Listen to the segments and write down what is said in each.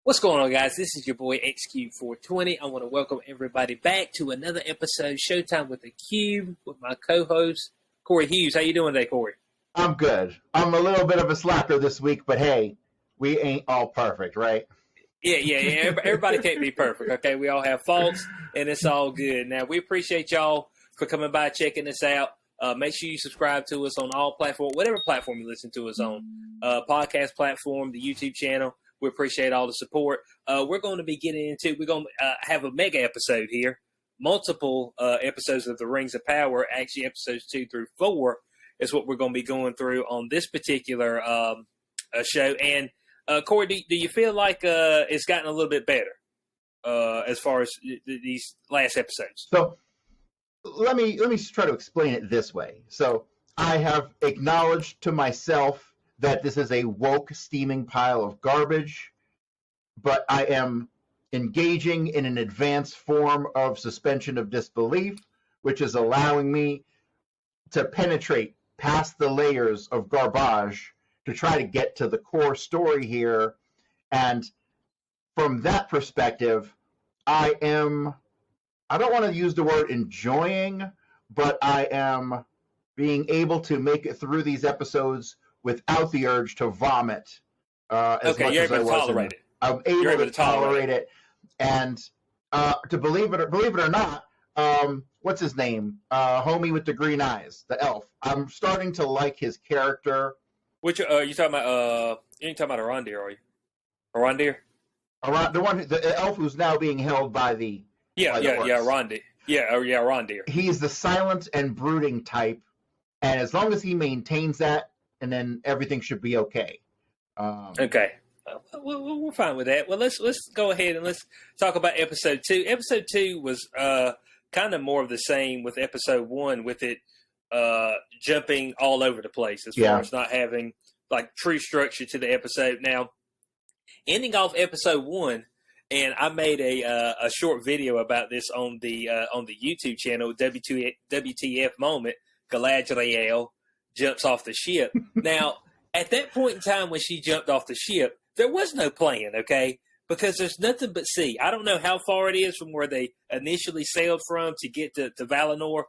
What's going on, guys? This is your boy XQ420. I want to welcome everybody back to another episode, Showtime with the Cube, with my co-host, Corey Hughes. How you doing today, Corey? I'm good. I'm a little bit of a slacker this week, but hey, we ain't all perfect, right? Yeah. Everybody can't be perfect, okay? We all have faults, and it's all good. Now, we appreciate y'all for coming by, checking us out. Make sure you subscribe to us on all platforms, whatever platform you listen to us on, podcast platform, the YouTube channel. We appreciate all the support. We're going to be we're going to have a mega episode here. Multiple episodes of The Rings of Power, actually episodes 2 through 4 is what we're going to be going through on this particular show. And Corey, do you feel like it's gotten a little bit better as far as these last episodes? So let me try to explain it this way. So I have acknowledged to myself that this is a woke steaming pile of garbage, but I am engaging in an advanced form of suspension of disbelief, which is allowing me to penetrate past the layers of garbage to try to get to the core story here. And from that perspective, I don't want to use the word enjoying, but I am being able to make it through these episodes without the urge to vomit as much as I was. Tolerate it. I'm able to tolerate it. And to believe it or not, what's his name? Homie with the green eyes, the elf. I'm starting to like his character. Which you talking about? You ain't talking about Arondir, are you? Arondir? The elf who's now being held by the Arondir. Arondir. He's the silent and brooding type, and as long as he maintains that, and then everything should be okay. Okay. We're fine with that. Well, let's go ahead and let's talk about episode 2. Episode 2 was kind of more of the same with episode 1, with it jumping all over the place as far as not having like true structure to the episode. Now, ending off episode 1, and I made a short video about this on the YouTube channel, WTF moment. Galadriel jumps off the ship. Now, at that point in time when she jumped off the ship, there was no plan, okay? Because there's nothing but sea. I don't know how far it is from where they initially sailed from to get to Valinor,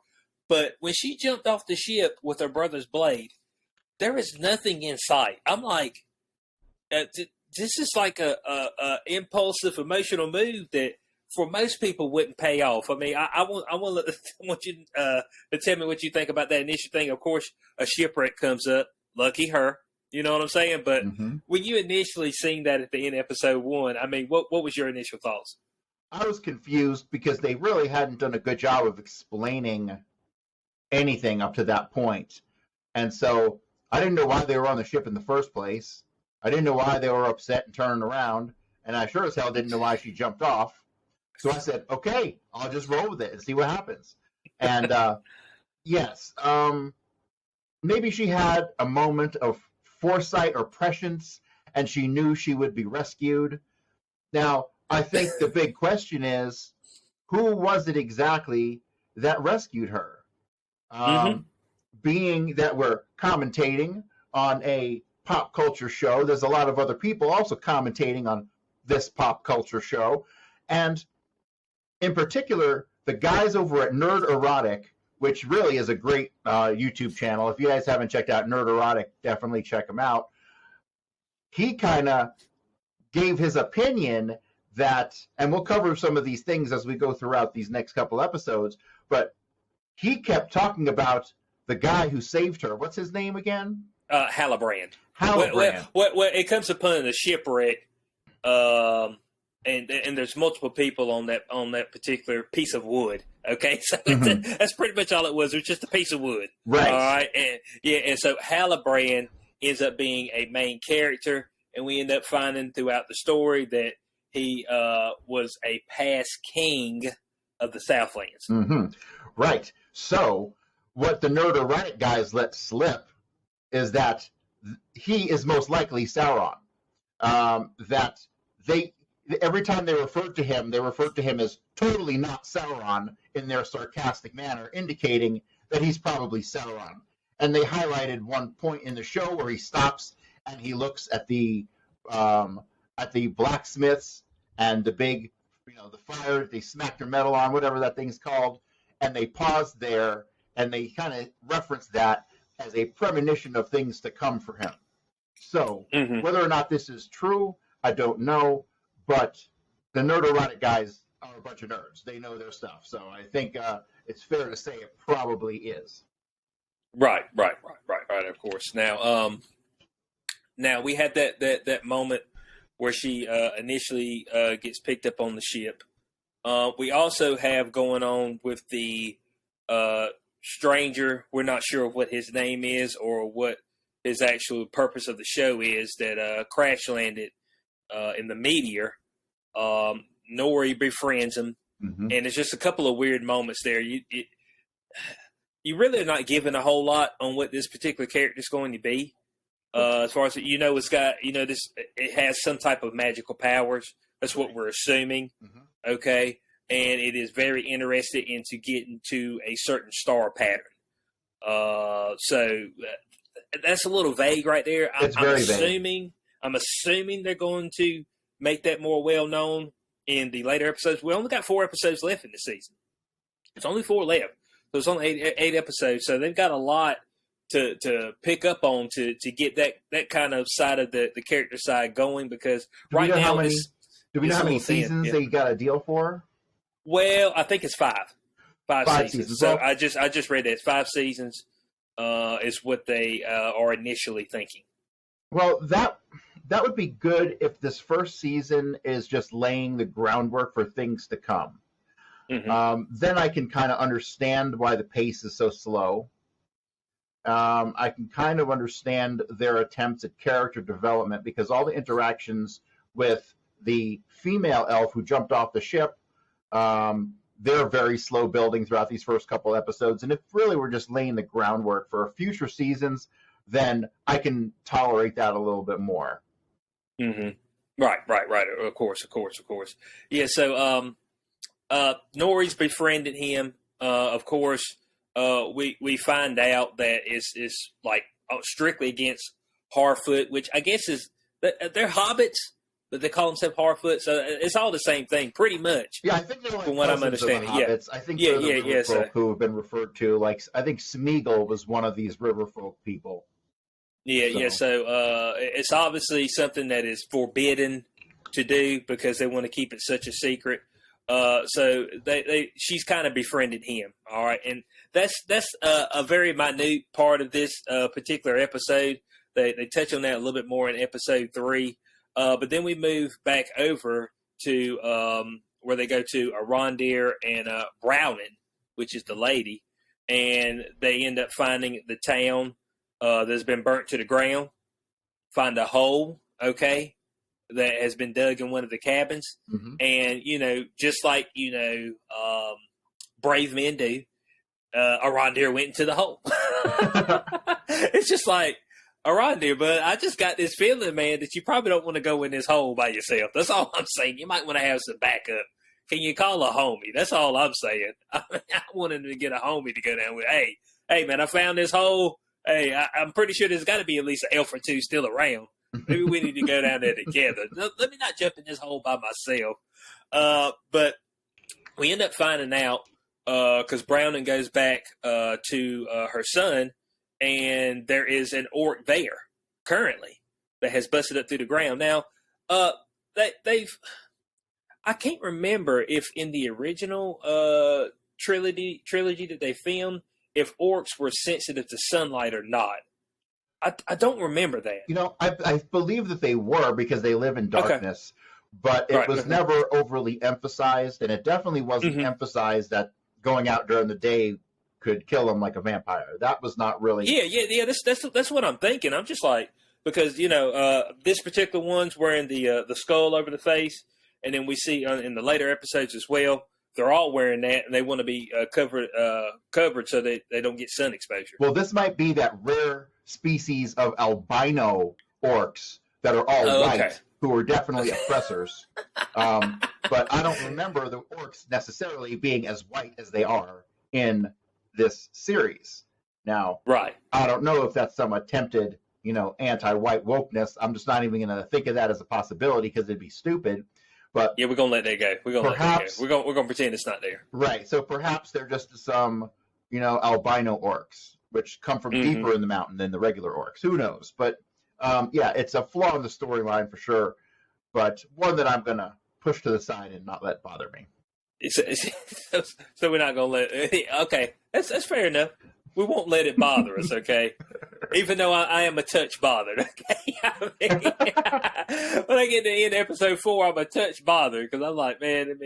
but when she jumped off the ship with her brother's blade, there is nothing in sight. I'm like, this is like a impulsive, emotional move that for most people wouldn't pay off. I mean, I want you to tell me what you think about that initial thing. Of course, a shipwreck comes up. Lucky her. You know what I'm saying? But when you initially seen that at the end of episode 1, I mean, what was your initial thoughts? I was confused because they really hadn't done a good job of explaining anything up to that point. And so I didn't know why they were on the ship in the first place. I didn't know why they were upset and turning around. And I sure as hell didn't know why she jumped off. So I said, okay, I'll just roll with it and see what happens. And yes, maybe she had a moment of foresight or prescience, and she knew she would be rescued. Now, I think the big question is, who was it exactly that rescued her? Being that we're commentating on a pop culture show, there's a lot of other people also commentating on this pop culture show. And in particular, the guys over at Nerd Erotic, which really is a great YouTube channel. If you guys haven't checked out Nerd Erotic, definitely check him out. He kind of gave his opinion that, and we'll cover some of these things as we go throughout these next couple episodes, but he kept talking about the guy who saved her. What's his name again? Halbrand. Halbrand. Well, it comes upon the shipwreck, and there's multiple people on that particular piece of wood. Okay, so that's pretty much all it was. It was just a piece of wood. Right. All right. And so Halbrand ends up being a main character, and we end up finding throughout the story that he was a past king of the Southlands. Right. So what the Nerd Erotic guys let slip is that he is most likely Sauron. That every time they referred to him as totally not Sauron in their sarcastic manner, indicating that he's probably Sauron. And they highlighted one point in the show where he stops and he looks at the at the blacksmiths and the big, the fire they smack their metal on, whatever that thing's called, and they pause there and they kind of reference that as a premonition of things to come for him. So whether or not this is true, I don't know, but the Nerdoerotic guys are a bunch of nerds. They know their stuff. So I think it's fair to say it probably is. Right. Of course. Now we had that moment where she initially gets picked up on the ship. We also have going on with the stranger. We're not sure what his name is or what his actual purpose of the show is, that crash landed in the meteor. Nori befriends him, and it's just a couple of weird moments there. You really are not given a whole lot on what this particular character is going to be. As far as it's got this. It has some type of magical powers. That's what we're assuming. Okay, and it is very interested into getting to a certain star pattern. So that's a little vague right there. I'm assuming they're going to make that more well known in the later episodes. We only got 4 episodes left in the season. It's only 4 left. So it's only 8 episodes. So they've got a lot to pick up on to get that kind of side of the character side going, because right now do we know how many seasons they got a deal for? Well, I think it's 5 seasons. So well, I just read that it's 5 seasons is what they are initially thinking. Well, that would be good if this first season is just laying the groundwork for things to come. Then I can kind of understand why the pace is so slow. I can kind of understand their attempts at character development, because all the interactions with the female elf who jumped off the ship, they're very slow building throughout these first couple episodes. And if really we're just laying the groundwork for future seasons, then I can tolerate that a little bit more. Right. Of course. Yeah. So Nori's befriended him. Of course, we find out that it's like strictly against Harfoot, which I guess is they're hobbits, but they call themselves Harfoot, so it's all the same thing, pretty much. Yeah, I think they're like, from what I'm understanding. Yeah, I think they're the river folk who have been referred to. Like, I think Smeagol was one of these river folk people. Yeah. So it's obviously something that is forbidden to do because they want to keep it such a secret. So she's kind of befriended him. All right, and that's a very minute part of this particular episode. They touch on that a little bit more in episode 3. But then we move back over to where they go to Arondir and Browning, which is the lady, and they end up finding the town that's been burnt to the ground. Find a hole, okay, that has been dug in one of the cabins, and just like brave men do, Arondir went into the hole. It's just like, Arondir, but I just got this feeling, man, that you probably don't want to go in this hole by yourself. That's all I'm saying. You might want to have some backup. Can you call a homie? That's all I'm saying. I wanted to get a homie to go down with. Hey, man, I found this hole. Hey, I'm pretty sure there's got to be at least an elf or 2 still around. Maybe we need to go down there together. Let me not jump in this hole by myself. But we end up finding out because Browning goes back to her son, and there is an orc there currently that has busted up through the ground. Now, they've I can't remember if in the original trilogy that they filmed, if orcs were sensitive to sunlight or not. I don't remember that. I believe that they were, because they live in darkness, but it was never overly emphasized, and it definitely wasn't emphasized that going out during the day could kill them like a vampire. That was not really. Yeah. That's what I'm thinking. I'm just like, because this particular one's wearing the skull over the face, and then we see in the later episodes as well, they're all wearing that, and they want to be covered so they don't get sun exposure. Well, this might be that rare species of albino orcs that are all white, who are definitely oppressors. But I don't remember the orcs necessarily being as white as they are in this series. Now, right. I don't know if that's some attempted, anti-white wokeness. I'm just not even going to think of that as a possibility because it'd be stupid. But yeah, we're gonna let that go. We're gonna let that go. We're gonna pretend it's not there. Right. So perhaps they're just some, albino orcs, which come from deeper in the mountain than the regular orcs. Who knows? But yeah, it's a flaw in the storyline for sure, but one that I'm gonna push to the side and not let bother me. So we're not gonna let. Okay, that's fair enough. We won't let it bother us, okay? Even though I am a touch bothered, okay? When I get to the end of episode 4, I'm a touch bothered because I'm like, man,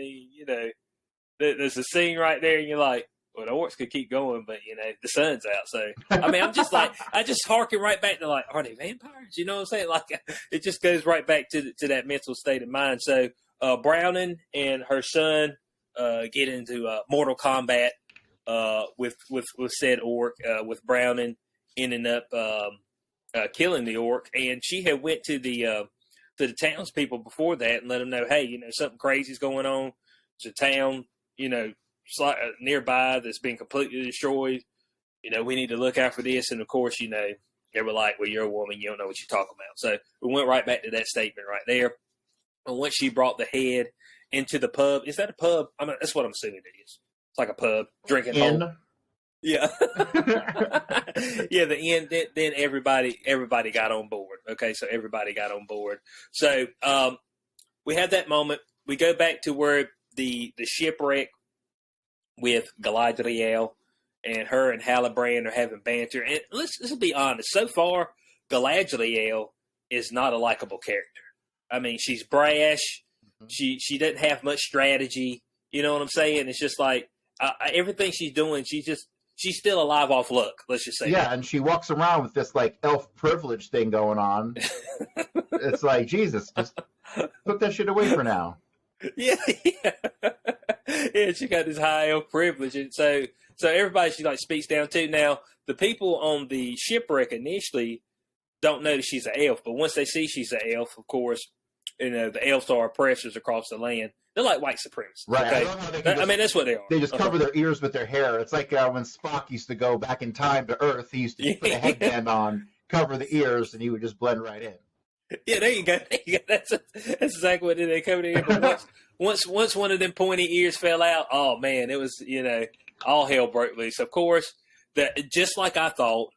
there's a scene right there, and you're like, well, the orcs could keep going, but, the sun's out. So, I'm just like, I just harken right back to, like, are they vampires? You know what I'm saying? Like, it just goes right back to that mental state of mind. So, Browning and her son get into Mortal Kombat. With said orc, with Browning ending up killing the orc, and she had went to the townspeople before that and let them know, hey, something crazy's going on. It's a town, nearby that's been completely destroyed. We need to look out for this. And of course, they were like, well, you're a woman, you don't know what you're talking about. So we went right back to that statement right there. And once she brought the head into the pub, is that a pub? I mean, that's what I'm assuming it is. It's like a pub, drinking hole. Yeah. Yeah, the inn, then everybody got on board. Okay, so everybody got on board. So we have that moment. We go back to where the shipwreck with Galadriel and her and Halbrand are having banter. And let's be honest. So far, Galadriel is not a likable character. I mean, she's brash. She doesn't have much strategy. You know what I'm saying? It's just like everything she's doing, she's still alive off luck. Let's just say. Yeah, that. And she walks around with this like elf privilege thing going on. It's like, Jesus, just put that shit away for now. Yeah. Yeah, she got this high elf privilege, and so everybody she like speaks down to. Now the people on the shipwreck initially don't know that she's an elf, but once they see she's an elf, of course, the elves are oppressors across the land. They're like white supremacists. Right. Okay? I mean, that's what they are. They just cover their ears with their hair. It's like when Spock used to go back in time to Earth. He used to put a headband on, cover the ears, and he would just blend right in. Yeah, there you go. That's exactly what they covered in. But once one of them pointy ears fell out, oh man, it was all hell broke loose. Of course, that just like I thought,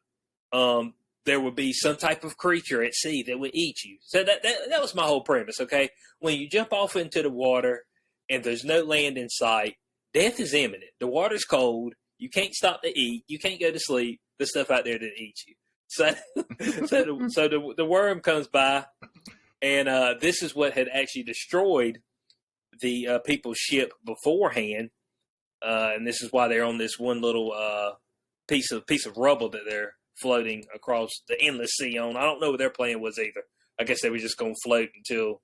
there would be some type of creature at sea that would eat you. So that was my whole premise. Okay, when you jump off into the water and there's no land in sight, death is imminent. The water's cold. You can't stop to eat. You can't go to sleep. There's stuff out there that eats you. So the worm comes by, and this is what had actually destroyed the people's ship beforehand, and this is why they're on this one little piece of rubble that they're floating across the endless sea on. I don't know what their plan was either. I guess they were just going to float until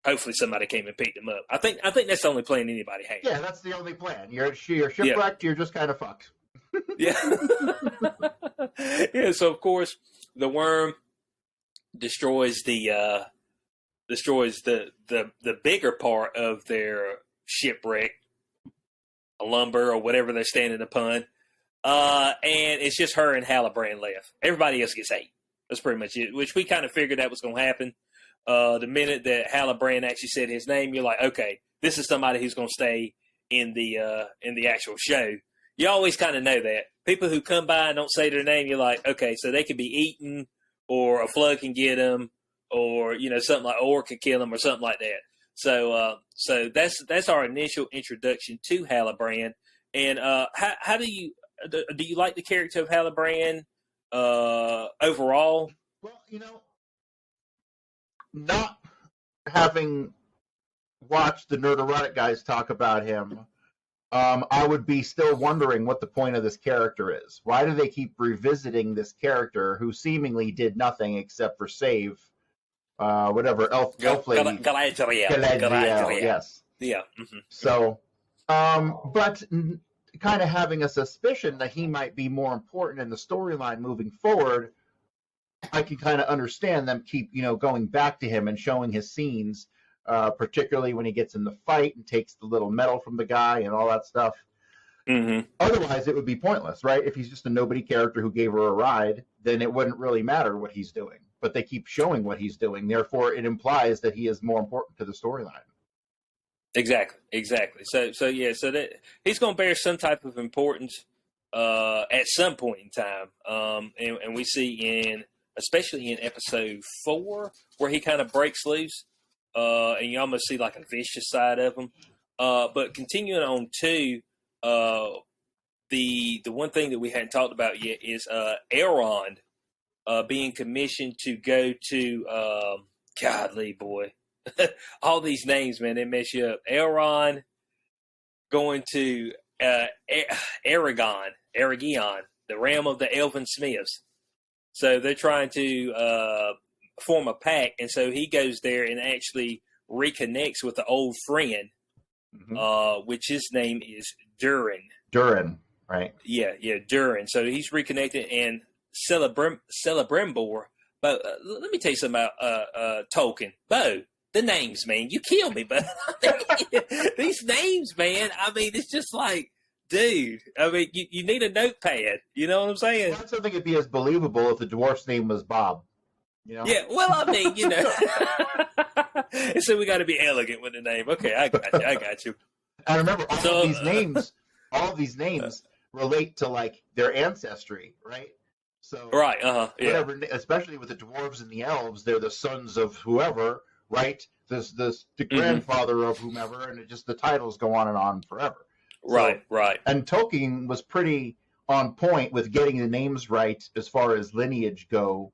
hopefully somebody came and picked them up. I think that's the only plan anybody had. Yeah, that's the only plan. You're shipwrecked. Yeah. You're just kind of fucked. Yeah. Yeah. So of course the worm destroys the bigger part of their shipwreck, lumber or whatever they're standing upon. And it's just her and Halbrand left. Everybody else gets ate. That's pretty much it, which we kind of figured that was going to happen. The minute that Halbrand actually said his name, you're like, okay, this is somebody who's going to stay in the actual show. You always kind of know that. People who come by and don't say their name, you're like, okay, so they could be eaten, or a flood can get them, or something like orc could kill them, or something like that. So that's our initial introduction to Halbrand. And how do you like the character of Halbrand overall? Well, not having watched the Nerderotic guys talk about him, I would be still wondering what the point of this character is. Why do they keep revisiting this character who seemingly did nothing except for save whatever elf lady? Galadriel. Yes. Yeah. Mm-hmm. So, but kind of having a suspicion that he might be more important in the storyline moving forward, I can kind of understand them keep, going back to him and showing his scenes, particularly when he gets in the fight and takes the little medal from the guy and all that stuff. Mm-hmm. Otherwise, it would be pointless, right? If he's just a nobody character who gave her a ride, then it wouldn't really matter what he's doing. But they keep showing what he's doing. Therefore, it implies that he is more important to the storyline. Exactly. So yeah, so that he's going to bear some type of importance at some point in time, and we see especially in episode 4 where he kind of breaks loose, and you almost see like a vicious side of him. But continuing on 2, the one thing that we hadn't talked about yet is Elrond being commissioned to go to godly boy. All these names, man, they mess you up. Elrond going to Aragon, the realm of the Elven Smiths. So they're trying to form a pact, and so he goes there and actually reconnects with the old friend, which his name is Durin. Durin, right? Yeah, Durin. So he's reconnected, and Celebrimbor. But let me tell you something about Tolkien. Bo, the names, man. You kill me, but these names, man. I mean, it's just like, dude. I mean, you need a notepad. You know what I'm saying? Well, I don't think it'd be as believable if the dwarf's name was Bob. You know? Yeah. Well, I mean, so we got to be elegant with the name. Okay, I got you. I remember all these names relate to like their ancestry, right? So right, whatever, especially with the dwarves and the elves, they're the sons of whoever, right? The grandfather of whomever, and the titles go on and on forever. Right. And Tolkien was pretty on point with getting the names right as far as lineage go,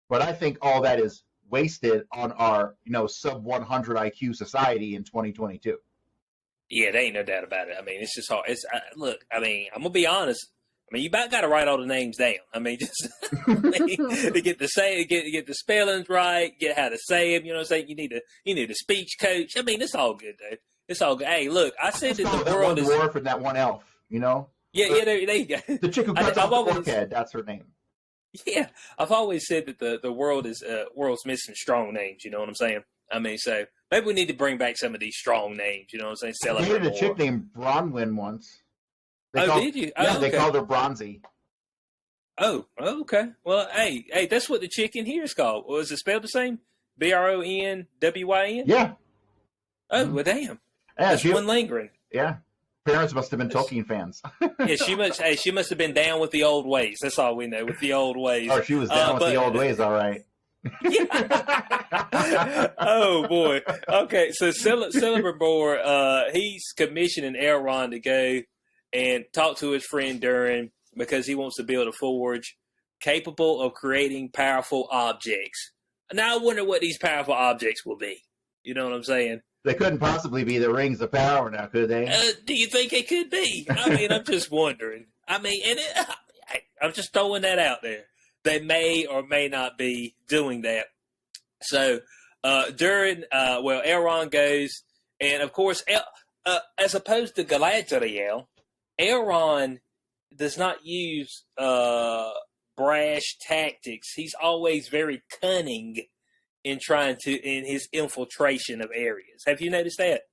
but I think all that is wasted on our sub 100 IQ society in 2022. Yeah, there ain't no doubt about it. I mean, it's just hard. Look, I mean, I'm gonna be honest. I mean, you about got to write all the names down. I mean, just to get the spellings right, get how to say them. You know what I'm saying? You need a speech coach. I mean, it's all good, dude. It's all good. Hey, look, I said that the world is one dwarf and that one elf. Yeah, there you go. The chick who cuts off the forehead, that's her name. Yeah, I've always said that the world's missing strong names. You know what I'm saying? I mean, so maybe we need to bring back some of these strong names. You know what I'm saying? I hated a chick named Bronwyn once. Did you? Yeah, they called her Bronzy. Oh, okay. Well, hey, that's what the chick in here is called. Was it spelled the same? Bronwyn? Yeah. Oh, well, damn. Yeah, that's one lingering. Yeah. Parents must have been Tolkien fans. Yeah, she must have been down with the old ways. That's all we know, with the old ways. Oh, she was down with the old ways, all right. Oh boy. Okay, so Celebrimbor, he's commissioning Elrond to go and talk to his friend Durin because he wants to build a forge capable of creating powerful objects. Now I wonder what these powerful objects will be. You know what I'm saying? They couldn't possibly be the rings of power now, could they? Do you think it could be? I mean, I'm just wondering. I mean, I'm just throwing that out there. They may or may not be doing that. So Elrond goes, and of course, as opposed to Galadriel, Elrond does not use brash tactics. He's always very cunning in his infiltration of areas. Have you noticed that?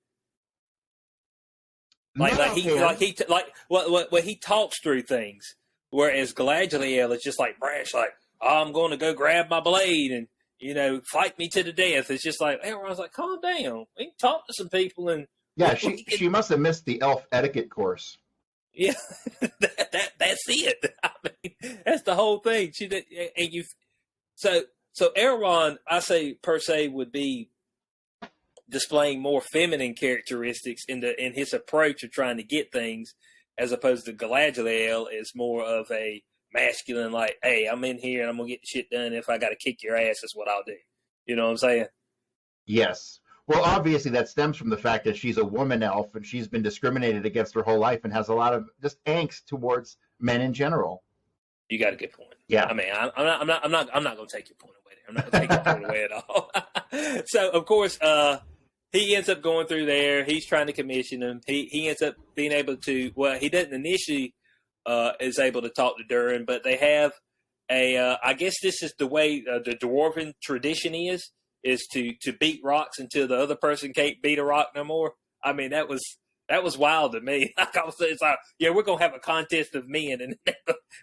He talks through things, whereas Galadriel is just like brash, like, oh, I'm going to go grab my blade and fight me to the death. It's just like everyone's like, calm down. We can talk to some people and she must have missed the elf etiquette course. Yeah, that's it. I mean, that's the whole thing. So Elrond, I say per se, would be displaying more feminine characteristics in his approach of trying to get things, as opposed to Galadriel is more of a masculine, like, hey, I'm in here and I'm gonna get the shit done. If I got to kick your ass, that's what I'll do. You know what I'm saying? Yes. Well, obviously that stems from the fact that she's a woman elf and she's been discriminated against her whole life and has a lot of just angst towards men in general. You got a good point. Yeah. I mean, I'm not going to take your point away there. I'm not going to take your point away at all. So, of course, he ends up going through there. He's trying to commission him. He ends up being able to. Well, he doesn't initially is able to talk to Durin, but they have I guess this is the way the dwarven tradition is to beat rocks until the other person can't beat a rock no more. I mean, that was That was wild to me. Like I was, it's like, yeah, we're gonna have a contest of men and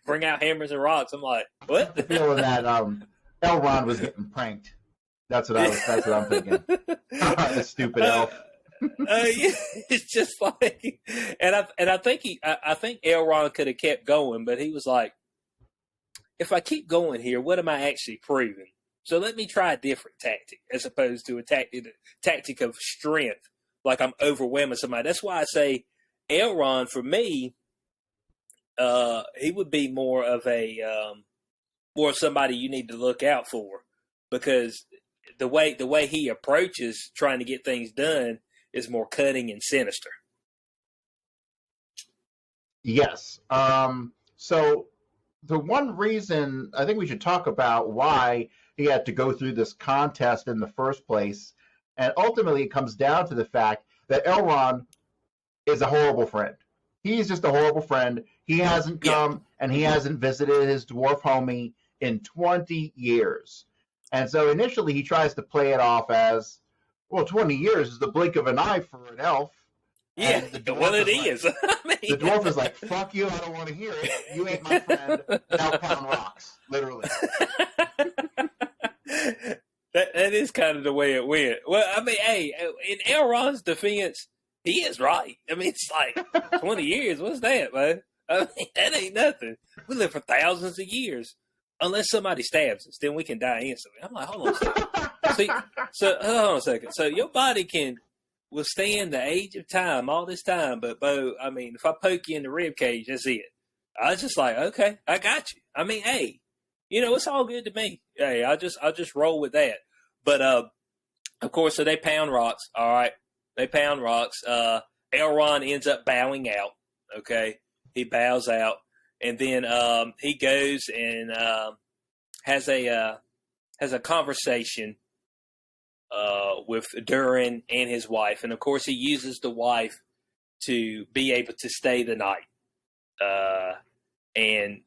bring out hammers and rocks. I'm like, what? The feeling that Elrond was getting pranked. That's what I'm thinking. The stupid elf. Yeah, it's just like, and I think I think Elrond could have kept going, but he was like, if I keep going here, what am I actually proving? So let me try a different tactic as opposed to a tactic of strength, like I'm overwhelming somebody. That's why I say Elrond, for me, he would be more of somebody you need to look out for, because the way he approaches trying to get things done is more cutting and sinister. Yes. So the one reason I think we should talk about why he had to go through this contest in the first place, and ultimately it comes down to the fact that Elrond is a horrible friend. He's just a horrible friend. He hasn't come and he hasn't visited his dwarf homie in 20 years. And so initially he tries to play it off as, well, 20 years is the blink of an eye for an elf. Yeah, well, it is. I mean, the dwarf is like, fuck you, I don't want to hear it. You ain't my friend. Now pound rocks, literally. That is kind of the way it went. Well, I mean, hey, in Elrond's defense, he is right. I mean, it's like 20 years. What's that, man? I mean, that ain't nothing. We live for thousands of years. Unless somebody stabs us, then we can die instantly. I'm like, hold on a second. See, so hold on a second. So your body can withstand the age of time, all this time, but Bo, I mean, if I poke you in the rib cage, that's it. I was just like, okay, I got you. I mean, hey, it's all good to me. Hey, I'll just roll with that. But of course, so they pound rocks. All right, they pound rocks. Elrond ends up bowing out. Okay, he bows out, and then he goes and has a conversation with Durin and his wife, and of course, he uses the wife to be able to stay the night and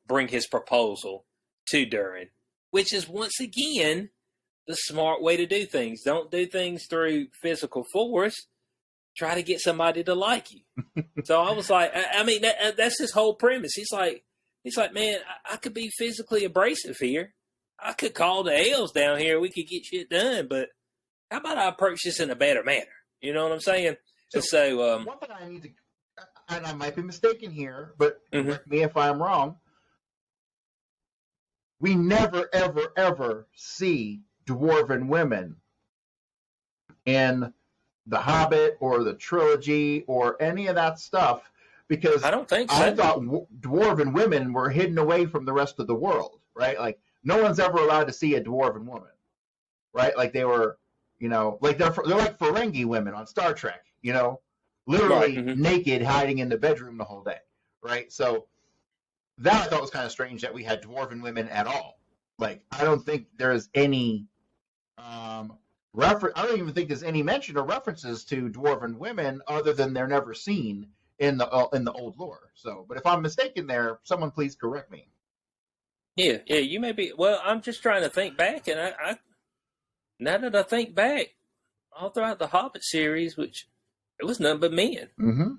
bring his proposal to Durin, which is once again the smart way to do things. Don't do things through physical force. Try to get somebody to like you. So I was like, I mean, that's his whole premise. He's like, man, I could be physically abrasive here. I could call the elves down here. We could get shit done. But how about I approach this in a better manner? You know what I'm saying? So one thing I need to, and I might be mistaken here, but correct me if I'm wrong. We never, ever, ever see dwarven women in The Hobbit or the trilogy or any of that stuff, because I don't think so. I thought dwarven women were hidden away from the rest of the world, right? Like no one's ever allowed to see a dwarven woman, right? Like they were, like they're like Ferengi women on Star Trek, literally naked, hiding in the bedroom the whole day, right? So that I thought was kind of strange that we had dwarven women at all. Like I don't think there's any I don't even think there's any mention or references to dwarven women other than they're never seen in the old lore. So, but if I'm mistaken there, someone please correct me. Yeah, you may be. Well, I'm just trying to think back, and I now that I think back, all throughout the Hobbit series, which it was nothing but men. Mm-hmm.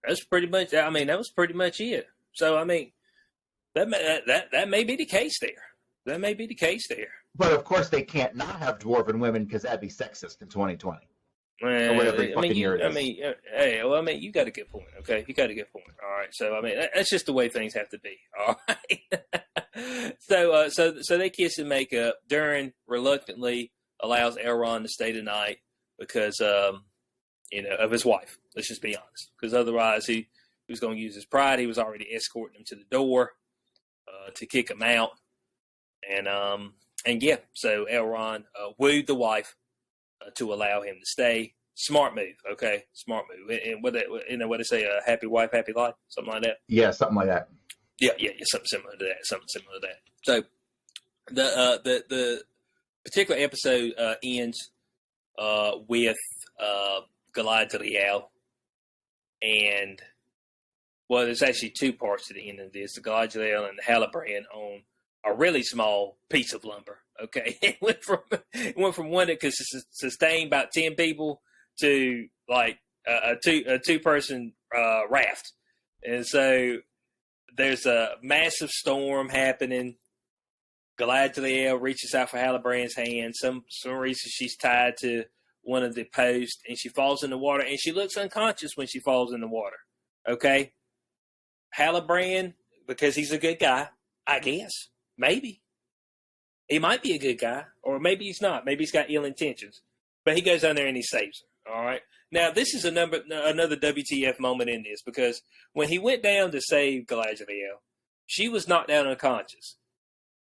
That's pretty much. I mean, that was pretty much it. So, I mean, that may be the case there. That may be the case there. But of course, they can't not have dwarven women because that'd be sexist in 2020. Well, or whatever fucking year it is. I mean, hey, well, I mean, you got a good point. Okay, you got a good point. All right, so I mean, that's just the way things have to be. All right. So they kiss and make up. Durin reluctantly allows Elrond to stay the night because of his wife. Let's just be honest, because otherwise he was going to use his pride. He was already escorting him to the door to kick him out, and yeah, so Elrond wooed the wife to allow him to stay. Smart move, okay? Smart move. And what they say, a happy wife, happy life, something like that. Yeah, something like that. Yeah, something similar to that. So the particular episode ends with Galadriel, and well, there's actually two parts to the end of this: the Galadriel and the Halbrand on a really small piece of lumber. Okay, it went from one that could sustain about 10 people to like a two person raft, and so there's a massive storm happening. Galadriel reaches out for Halbrand's hand. Some reason she's tied to one of the posts, and she falls in the water, and she looks unconscious when she falls in the water. Okay, Halbrand, because he's a good guy, I guess. Maybe he might be a good guy, or maybe he's not. Maybe he's got ill intentions. But he goes down there and he saves her. All right. Now this is another WTF moment in this, because when he went down to save Galadriel, she was knocked down unconscious.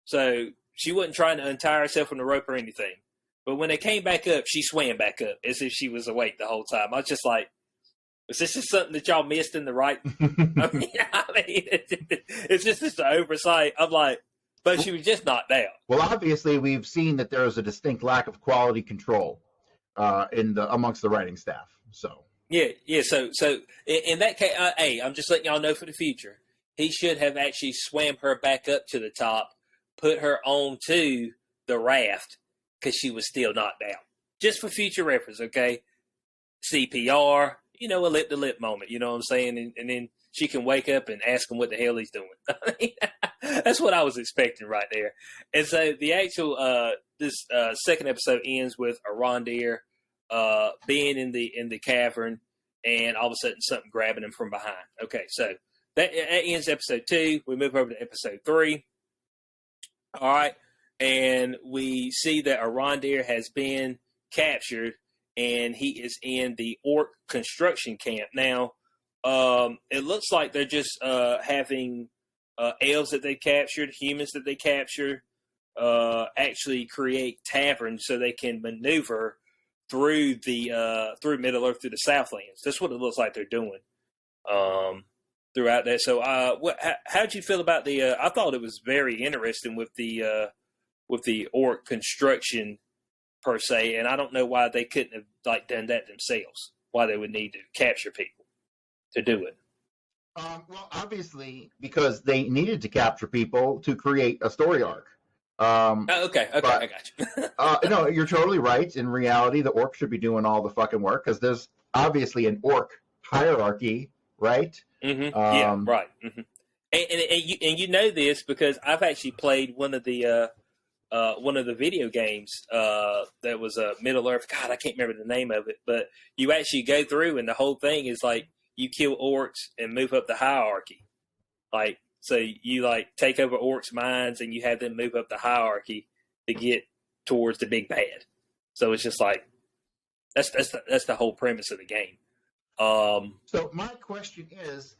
So she wasn't trying to untie herself from the rope or anything. But when they came back up, she swam back up as if she was awake the whole time. I was just like, is this just something that y'all missed in the right? It's just an oversight. I'm like, but she was just knocked down. Well, obviously, we've seen that there is a distinct lack of quality control amongst the writing staff. So yeah. So in that case, hey, I'm just letting y'all know for the future. He should have actually swam her back up to the top, put her onto the raft, because she was still knocked down. Just for future reference, okay? CPR, a lip-to-lip moment, you know what I'm saying? And then she can wake up and ask him what the hell he's doing. That's what I was expecting right there. And so the actual, this second episode ends with Arondir being in the cavern, and all of a sudden something grabbing him from behind. Okay, so that ends episode 2. We move over to episode 3. All right. And we see that Arondir has been captured, and he is in the orc construction camp. Now, it looks like they're just having elves that they captured, humans that they captured, actually create taverns so they can maneuver through through Middle Earth, through the Southlands. That's what it looks like they're doing throughout that. So, how'd you feel about the? I thought it was very interesting with the orc construction per se, and I don't know why they couldn't have done that themselves. Why they would need to capture people to do it. Well, obviously, because they needed to capture people to create a story arc. Okay, but, I got you. No, you're totally right. In reality, the orc should be doing all the fucking work, because there's obviously an orc hierarchy, right? Mm-hmm. Yeah, right. Mm-hmm. And you know this because I've actually played one of the video games that was Middle Earth. God, I can't remember the name of it, but you actually go through, and the whole thing is like you kill orcs and move up the hierarchy. So you take over orcs' minds, and you have them move up the hierarchy to get towards the big bad. So it's just like that's the whole premise of the game. So my question is,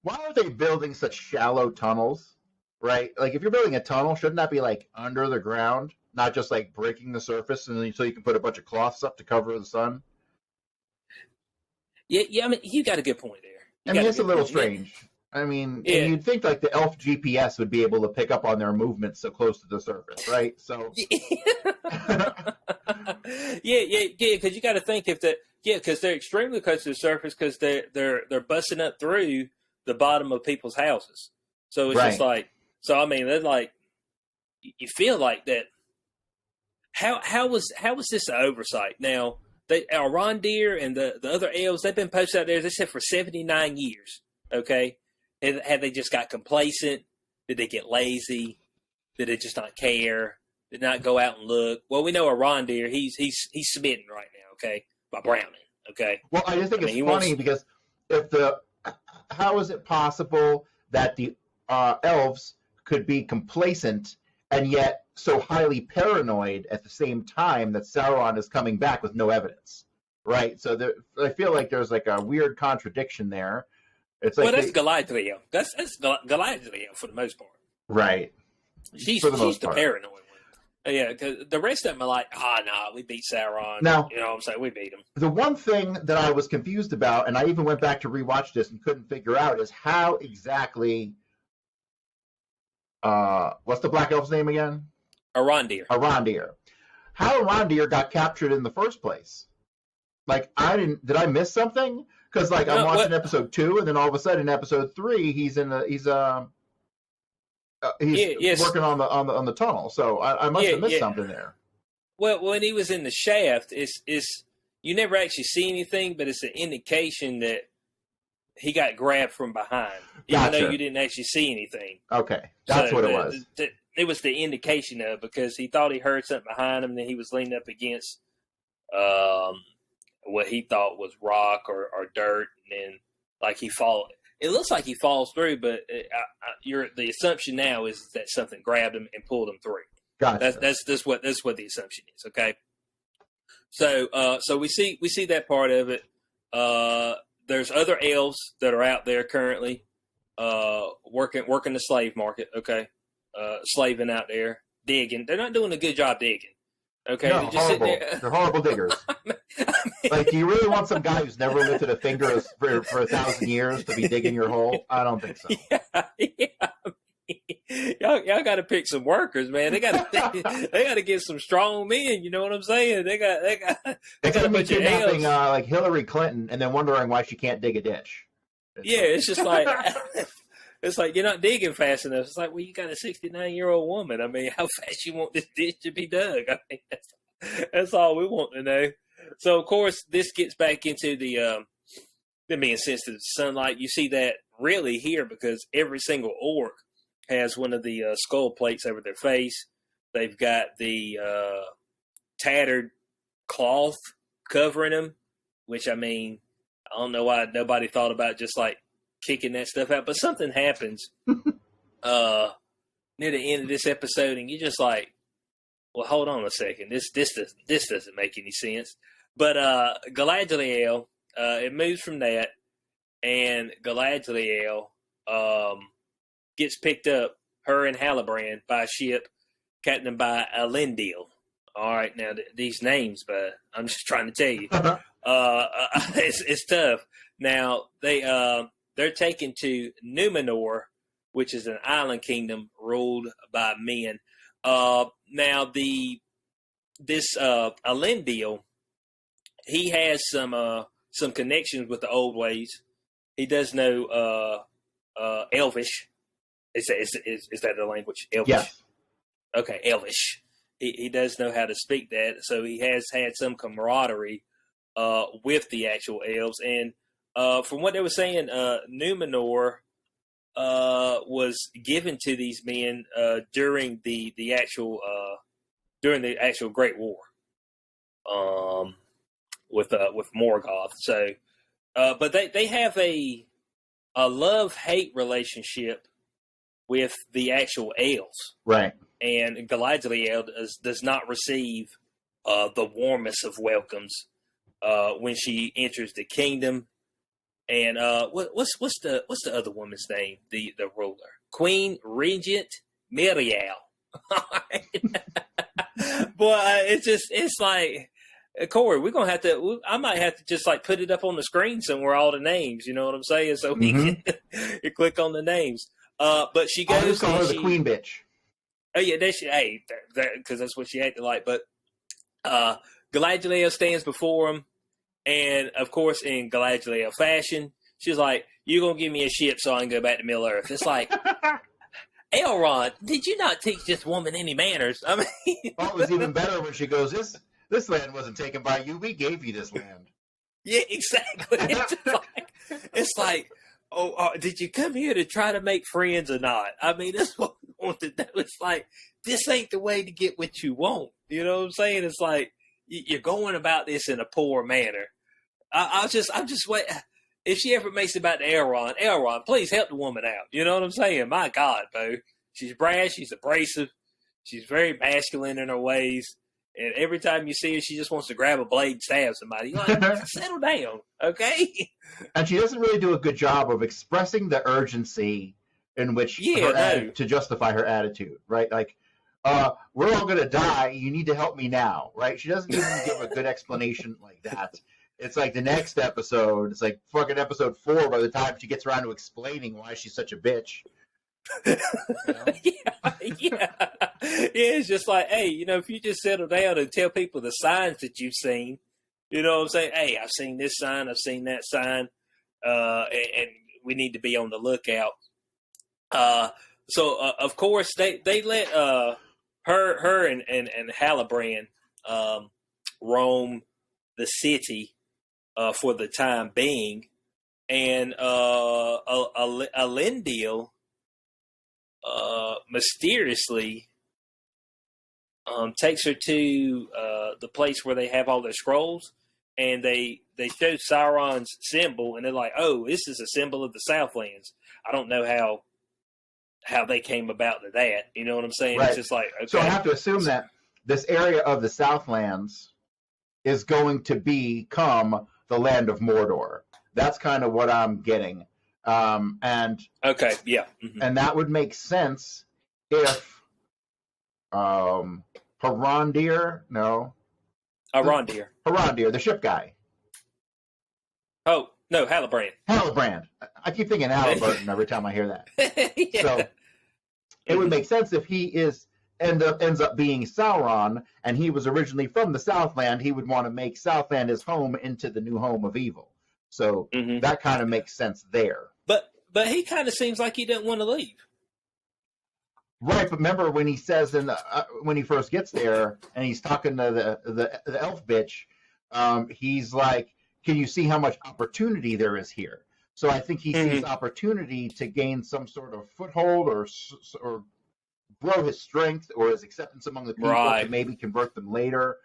why are they building such shallow tunnels? Right? Like, if you're building a tunnel, shouldn't that be under the ground, not just breaking the surface, and so you can put a bunch of cloths up to cover the sun? Yeah. I mean, you got a good point there. It's a little strange. I mean, and you'd think the elf GPS would be able to pick up on their movements so close to the surface, right? So, yeah. Because you got to think because they're extremely close to the surface, because they're busting up through the bottom of people's houses. So it's just so I mean, they're you feel like that. How was this an oversight? Now, Arondir and the other elves, they've been posted out there, they said, for 79 years. Okay, have they just got complacent? Did they get lazy? Did they just not care? Did not go out and look? Well, we know Arondir, he's smitten right now. Okay, by Browning. Okay. Well, I just think it's funny because how is it possible that the elves could be complacent and yet so highly paranoid at the same time that Sauron is coming back with no evidence, right? So I feel like there's a weird contradiction there. It's that's Galadriel. That's Galadriel for the most part, right? She's the paranoid one. Yeah, because the rest of them are like, we beat Sauron. Now, you know what I'm saying? We beat him. The one thing that I was confused about, and I even went back to rewatch this and couldn't figure out, is how exactly. What's the Black Elf's name again? Arondir. How Arondir got captured in the first place? Did I miss something? Because I'm watching episode 2, and then all of a sudden, in episode 3, he's working on the tunnel. So I must have missed something there. Well, when he was in the shaft, you never actually see anything, but it's an indication that he got grabbed from behind, even Gotcha. though you didn't actually see anything. Okay, that's So what it was. It was the indication of, because he thought he heard something behind him, and then he was leaning up against what he thought was rock or dirt, and then like he fall. It looks like he falls through, but the assumption now is that something grabbed him and pulled him through. Gotcha. That's what the assumption is. Okay, so we see that part of it. There's other elves that are out there currently working the slave market. Okay, slaving out there, digging. They're not doing a good job digging. Okay, No, they're just sitting horrible. there. They're horrible diggers. Like, do you really want some guy who's never lifted a finger for 1,000 years to be digging your hole? I don't think so. Y'all got to pick some workers, man. They got to get some strong men. You know what I'm saying? They got to be bunch of kidnapping elves. like Hillary Clinton and then wondering why she can't dig a ditch. It's just like it's like you're not digging fast enough. It's like, well, you got a 69-year-old woman. I mean, how fast you want this ditch to be dug? I mean, that's all we want to know. So, of course, this gets back into them being sensitive to sunlight. You see that really here because every single orc has one of the skull plates over their face. They've got the tattered cloth covering them, which, I mean, I don't know why nobody thought about just like kicking that stuff out. But something happens near the end of this episode, and you're just like, well, hold on a second. This doesn't make any sense. But Galadriel, it moves from that, and Galadriel gets picked up, her and Halbrand, by a ship captained by Elendil. All right, now these names, but I'm just trying to tell you, it's tough. Now they're taken to Numenor, which is an island kingdom ruled by men. Now this Elendil, he has some connections with the old ways. He does know Elvish. Is that the language? Elvish. Yes. Okay, Elvish. He does know how to speak that, so he has had some camaraderie with the actual elves. And from what they were saying, Numenor was given to these men during the actual Great War with Morgoth. So, but they have a love-hate relationship with the actual elves, right? And Galadriel does not receive the warmest of welcomes when she enters the kingdom. And what's the other woman's name? The ruler, Queen Regent Miriel. Boy, it's like, Corey, we're gonna have to. I might have to just like put it up on the screen somewhere, all the names. You know what I'm saying? So we can you click on the names. But she goes. I just call her the queen bitch. Oh yeah, because that's what she acted like. But Galadriel stands before him, and of course, in Galadriel fashion, she's like, "You're gonna give me a ship so I can go back to Middle Earth." It's like, Elrond, did you not teach this woman any manners? I mean, it was even better when she goes, "This land wasn't taken by you. We gave you this land." Yeah, exactly. It's like, did you come here to try to make friends or not? I mean, that's what we want to do. It's like, this ain't the way to get what you want. You know what I'm saying? It's like, you're going about this in a poor manner. I'm just wait. If she ever makes it about to Elrond, please help the woman out. You know what I'm saying? My God, Bo. She's brash. She's abrasive. She's very masculine in her ways. And every time you see her, she just wants to grab a blade and stab somebody. You're like, settle down, okay? And she doesn't really do a good job of expressing the urgency in which to justify her attitude, right? Like, we're all going to die. You need to help me now, right? She doesn't even give a good explanation like that. It's like the next episode, it's like fucking episode 4 by the time she gets around to explaining why she's such a bitch. You know? Yeah. It's just like, hey, if you just settle down and tell people the signs that you've seen, you know what I'm saying? Hey, I've seen this sign, I've seen that sign, and we need to be on the lookout. So of course they let her and Halbrand roam the city for the time being, and Elendil mysteriously takes her to the place where they have all their scrolls, and they show Sauron's symbol, and they're like, "Oh, this is a symbol of the Southlands." I don't know how they came about to that. You know what I'm saying? Right. It's just like, okay. So I have to assume that this area of the Southlands is going to become the land of Mordor. That's kind of what I'm getting. And okay, yeah, and that would make sense if Arondir, the ship guy. Oh no, Halbrand. Halbrand. I keep thinking Halliburton every time I hear that. Yeah. So it would make sense if he ends up being Sauron, and he was originally from the Southland. He would want to make Southland his home into the new home of evil. So that kind of makes sense there. But he kind of seems like he didn't want to leave. Right, but remember when he says when he first gets there and he's talking to the elf bitch, he's like, "Can you see how much opportunity there is here?" So I think he sees opportunity to gain some sort of foothold or grow his strength or his acceptance among the people to maybe convert them later.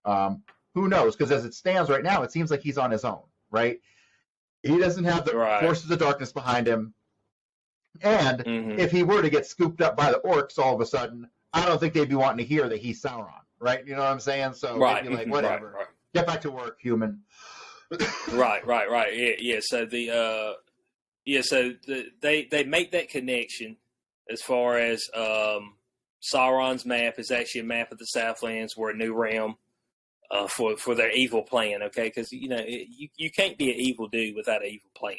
Who knows? Because as it stands right now, it seems like he's on his own, right? He doesn't have the forces of darkness behind him. And if he were to get scooped up by the orcs all of a sudden, I don't think they'd be wanting to hear that he's Sauron, right? You know what I'm saying? So they'd be like, whatever. Right. Get back to work, human. Right. Yeah. So they make that connection as far as Sauron's map is actually a map of the Southlands, where a new realm for their evil plan. Okay, because you can't be an evil dude without an evil plan.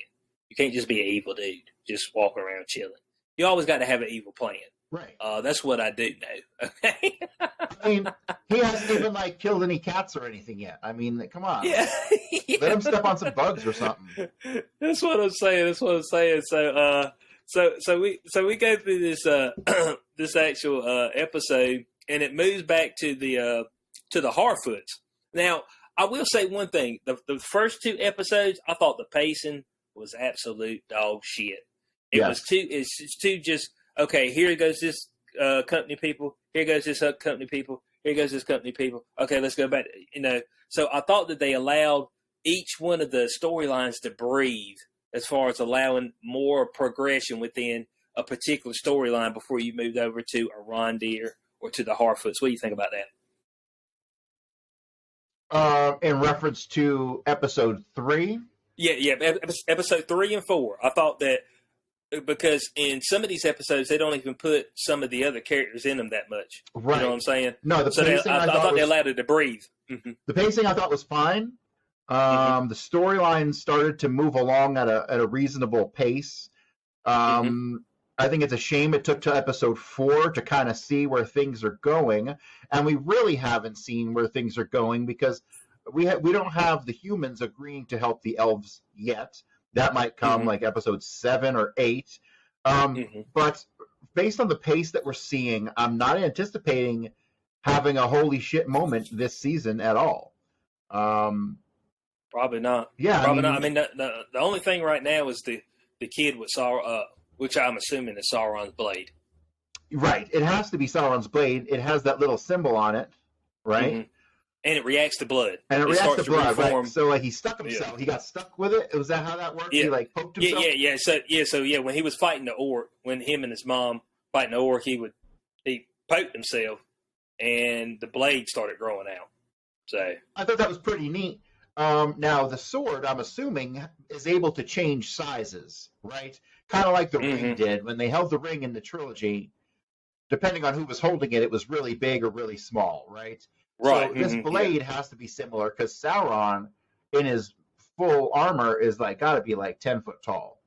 You can't just be an evil dude just walking around chilling. You always got to have an evil plan. Right. That's what I do know. Okay. I mean, he hasn't even killed any cats or anything yet. I mean, come on. Yeah. Let him step on some bugs or something. That's what I'm saying. So we go through this this actual episode, and it moves back to the Harfoots. Now, I will say one thing: the first two episodes, I thought the pacing was absolute dog shit. It's too just okay. Here goes this company people. Here goes this company people. Here goes this company people. Okay, let's go back. So I thought that they allowed each one of the storylines to breathe, as far as allowing more progression within a particular storyline before you moved over to Arondir or to the Harfoots. What do you think about that? In reference to episode 3? Yeah, episode 3 and 4. I thought that because in some of these episodes, they don't even put some of the other characters in them that much. Right. You know what I'm saying? No, the pacing I thought they allowed it to breathe. The pacing I thought was fine. The storyline started to move along at a reasonable pace. I think it's a shame it took to episode 4 to kind of see where things are going, and we really haven't seen where things are going because we don't have the humans agreeing to help the elves yet. That might come like episode 7 or 8. But based on the pace that we're seeing, I'm not anticipating having a holy shit moment this season at all. Probably not. Yeah, probably not. I mean, the only thing right now is the kid with Sauron, which I'm assuming is Sauron's blade. Right. It has to be Sauron's blade. It has that little symbol on it, right? And it reacts to blood. And it reacts to blood, right? So he stuck himself. Yeah. He got stuck with it. Was that how that worked? Yeah. He poked himself. So when he was fighting the orc, when him and his mom fighting the orc, he poked himself, and the blade started growing out. So I thought that was pretty neat. Now the sword, I'm assuming, is able to change sizes, right? Kind of like the ring did when they held the ring in the trilogy. Depending on who was holding it, it was really big or really small, right? Right. So this blade has to be similar because Sauron, in his full armor, is got to be 10 foot tall,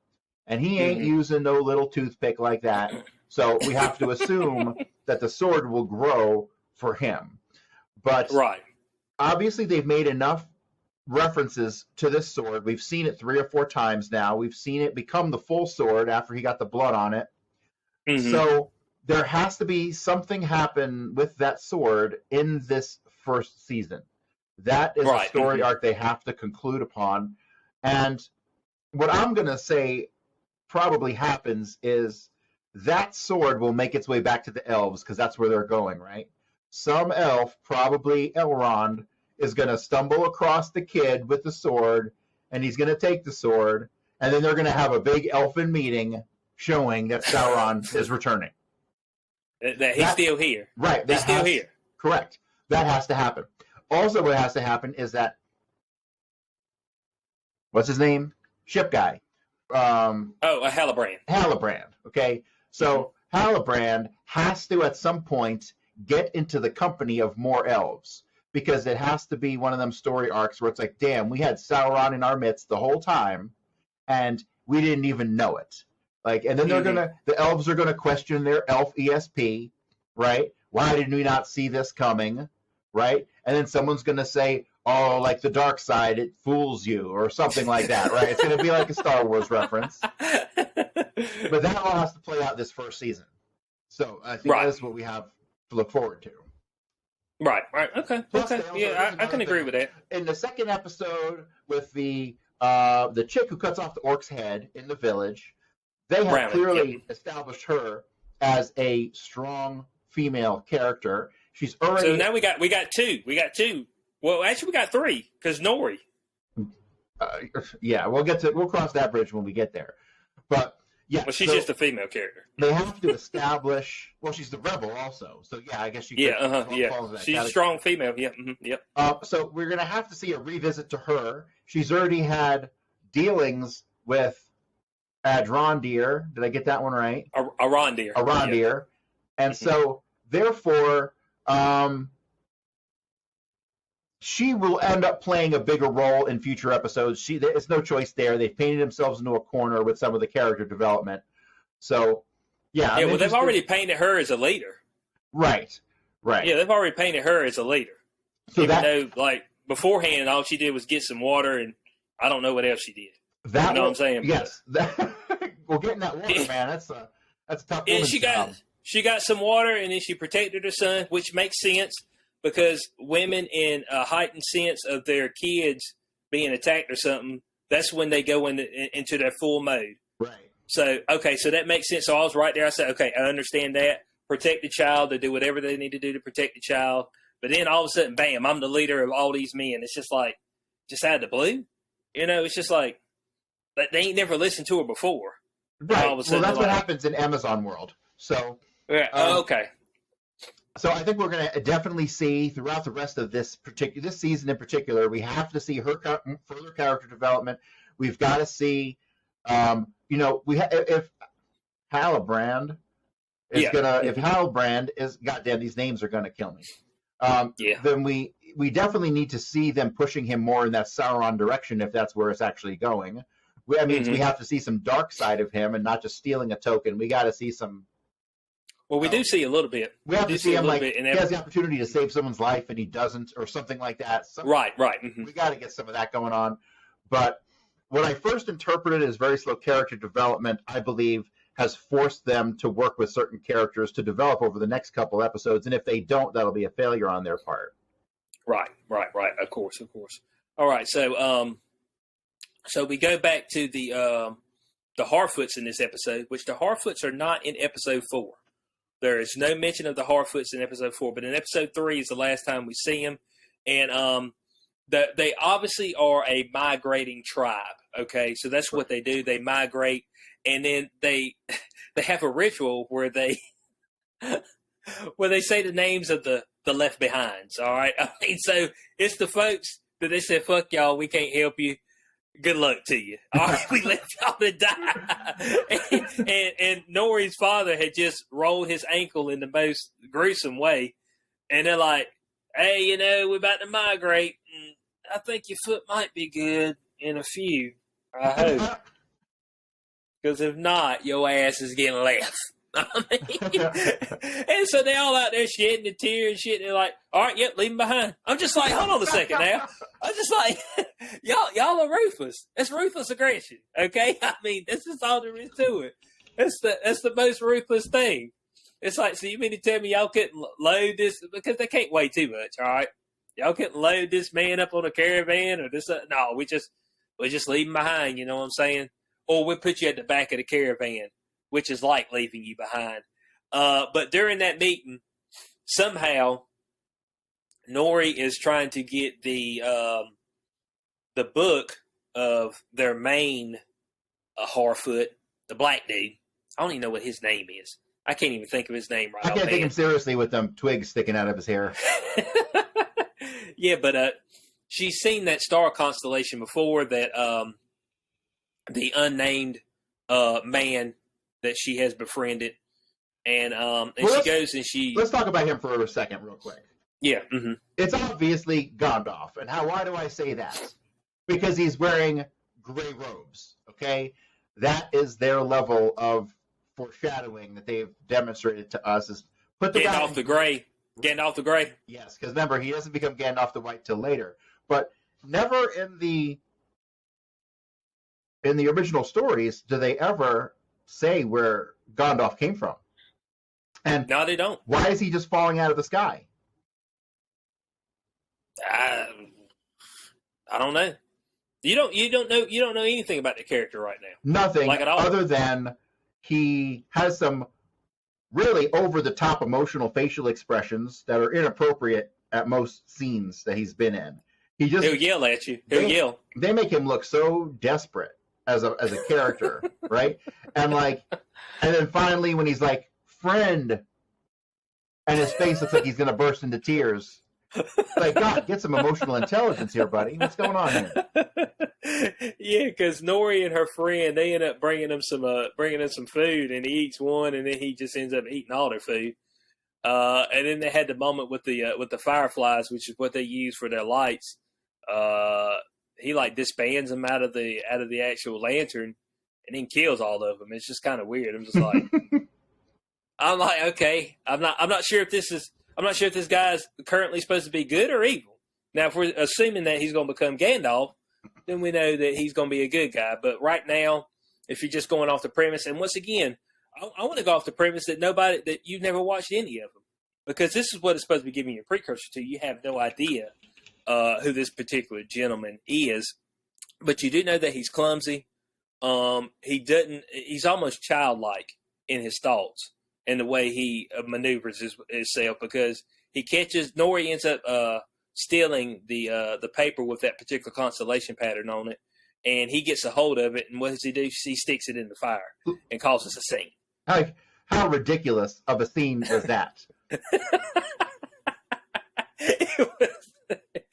and he ain't using no little toothpick like that. So we have to assume that the sword will grow for him. But obviously, they've made enough references to this sword. We've seen it 3 or 4 times now. We've seen it become the full sword after he got the blood on it. So there has to be something happen with that sword in this first season. That is Right. a story Mhm. arc they have to conclude upon. And what I'm going to say probably happens is that sword will make its way back to the elves because that's where they're going, right? Some elf, probably Elrond, is going to stumble across the kid with the sword, and he's going to take the sword, and then they're going to have a big elfin meeting showing that Sauron is returning. That he's still here. Right. He's still here. Correct. That has to happen. Also, what has to happen is that, what's his name? Ship guy. Oh, a Halbrand. Halbrand. Okay. So Halbrand has to, at some point, get into the company of more elves because it has to be one of them story arcs where it's like, damn, we had Sauron in our midst the whole time and we didn't even know it. Like, and then the elves are gonna question their elf ESP, right? Why did we not see this coming, right? And then someone's gonna say, oh, like the dark side, it fools you, or something like that, right? It's gonna be like a Star Wars reference. But that all has to play out this first season. So I think that's what we have to look forward to. Right. Okay. Plus, okay. Yeah, I can agree with that. In the second episode, with the chick who cuts off the orc's head in the village, they have clearly established her as a strong female character. She's already. So now we got two. We got two. Well, actually, we got three because Nori. Yeah, we'll cross that bridge when we get there. But yeah, well, she's just a female character. They have to establish. Well, she's the rebel also. So yeah, I guess yeah, she's a strong female. Yeah, yep. So we're gonna have to see a revisit to her. She's already had dealings with Adrondir. Did I get that one right? Arondir. Arondir. Yep. And so therefore, she will end up playing a bigger role in future episodes. There's no choice there. They've painted themselves into a corner with some of the character development. So, yeah. Yeah, well, they've already painted her as a leader. Right. Yeah, they've already painted her as a leader. So even though, like, beforehand, all she did was get some water, and I don't know what else she did. You know what I'm saying? Yes. Well, getting that water, man, that's a tough woman's job. She got some water, and then she protected her son, which makes sense. Because women in a heightened sense of their kids being attacked or something, that's when they go into their full mode. Right. So, okay, so that makes sense. So I was right there. I said, okay, I understand that. Protect the child. They do whatever they need to do to protect the child. But then all of a sudden, bam, I'm the leader of all these men. It's just like, just out of the blue. You know, it's just like, they ain't never listened to her before. Right. All of a sudden, well, that's what happens in Amazon world. So, yeah. Okay. So I think we're going to definitely see throughout the rest of this season in particular, we have to see her further character development. We've got to see, if Halbrand is if Halbrand is, goddamn, these names are going to kill me. Then we definitely need to see them pushing him more in that Sauron direction if that's where it's actually going. We have to see some dark side of him and not just stealing a token. We got to see some. Well, we do see a little bit. We have to see him, like, he has the opportunity to save someone's life and he doesn't, or something like that. Right. Mm-hmm. We got to get some of that going on. But what I first interpreted as very slow character development, I believe, has forced them to work with certain characters to develop over the next couple episodes. And if they don't, that'll be a failure on their part. Right. Of course. All right. So we go back to the Harfoots in this episode, which the Harfoots are not in episode 4. There is no mention of the Harfoots in episode 4, but in episode 3 is the last time we see them. And they obviously are a migrating tribe, okay? So that's what they do. They migrate, and then they have a ritual where they say the names of the left behinds, all right? I mean, so it's the folks that they said, fuck y'all, we can't help you. Good luck to you. All right, we left y'all to die. and Nori's father had just rolled his ankle in the most gruesome way. And they're like, hey, we're about to migrate. And I think your foot might be good in a few. I hope. Because if not, your ass is getting left. And so they all out there shedding the tears and shit. They're like, all right, yep, leave him behind. I'm just like, hold on a second now. I'm just like, y'all are ruthless. That's ruthless aggression, okay? I mean, this is all there is to it. That's the most ruthless thing. It's like, so you mean to tell me y'all couldn't load this? Because they can't weigh too much, all right? Y'all can load this man up on a caravan or this. No, we just leave him behind. You know what I'm saying? Or we'll put you at the back of the caravan, which is like leaving you behind. But during that meeting, somehow Nori is trying to get the book of their main Harfoot, the black dude. I don't even know what his name is. I can't even think of his name right. I can't take him seriously with them twigs sticking out of his hair. Yeah, but she's seen that star constellation before, that the unnamed man that she has befriended. And she goes and she... Let's talk about him for a second real quick. Yeah. Mm-hmm. It's obviously Gandalf. And why do I say that? Because he's wearing gray robes, okay? That is their level of foreshadowing that they've demonstrated to us. Is put the Gandalf the Grey. Gandalf the Grey. Yes, because remember, he doesn't become Gandalf the White till later. But never in the original stories do they ever say where Gandalf came from. And no, they don't. Why is he just falling out of the sky? I don't know. You don't know anything about the character right now. Nothing, like at all. Other than he has some really over the top emotional facial expressions that are inappropriate at most scenes that he's been in. He'll yell at you. He'll yell. They make him look so desperate as a character, right? And then finally when he's like, friend, and his face looks like he's going to burst into tears. Like, God, get some emotional intelligence here, buddy. What's going on here? Yeah, because Nori and her friend, they end up bringing him some food, and he eats one, and then he just ends up eating all their food. And then they had the moment with the fireflies, which is what they use for their lights. He disbands them out of the actual lantern, and then kills all of them. It's just kind of weird. I'm just like, I'm like, okay, I'm not sure if this guy's currently supposed to be good or evil. Now, if we're assuming that he's going to become Gandalf, then we know that he's going to be a good guy. But right now, if you're just going off the premise, and once again, I want to go off the premise that you've never watched any of them, because this is what it's supposed to be giving you a precursor to. You have no idea who this particular gentleman is, but you do know that he's clumsy. He's almost childlike in his thoughts and the way he maneuvers himself, because Nori ends up stealing the paper with that particular constellation pattern on it, and he gets a hold of it, and what does he do? He sticks it in the fire and causes a scene. How ridiculous of a scene was that?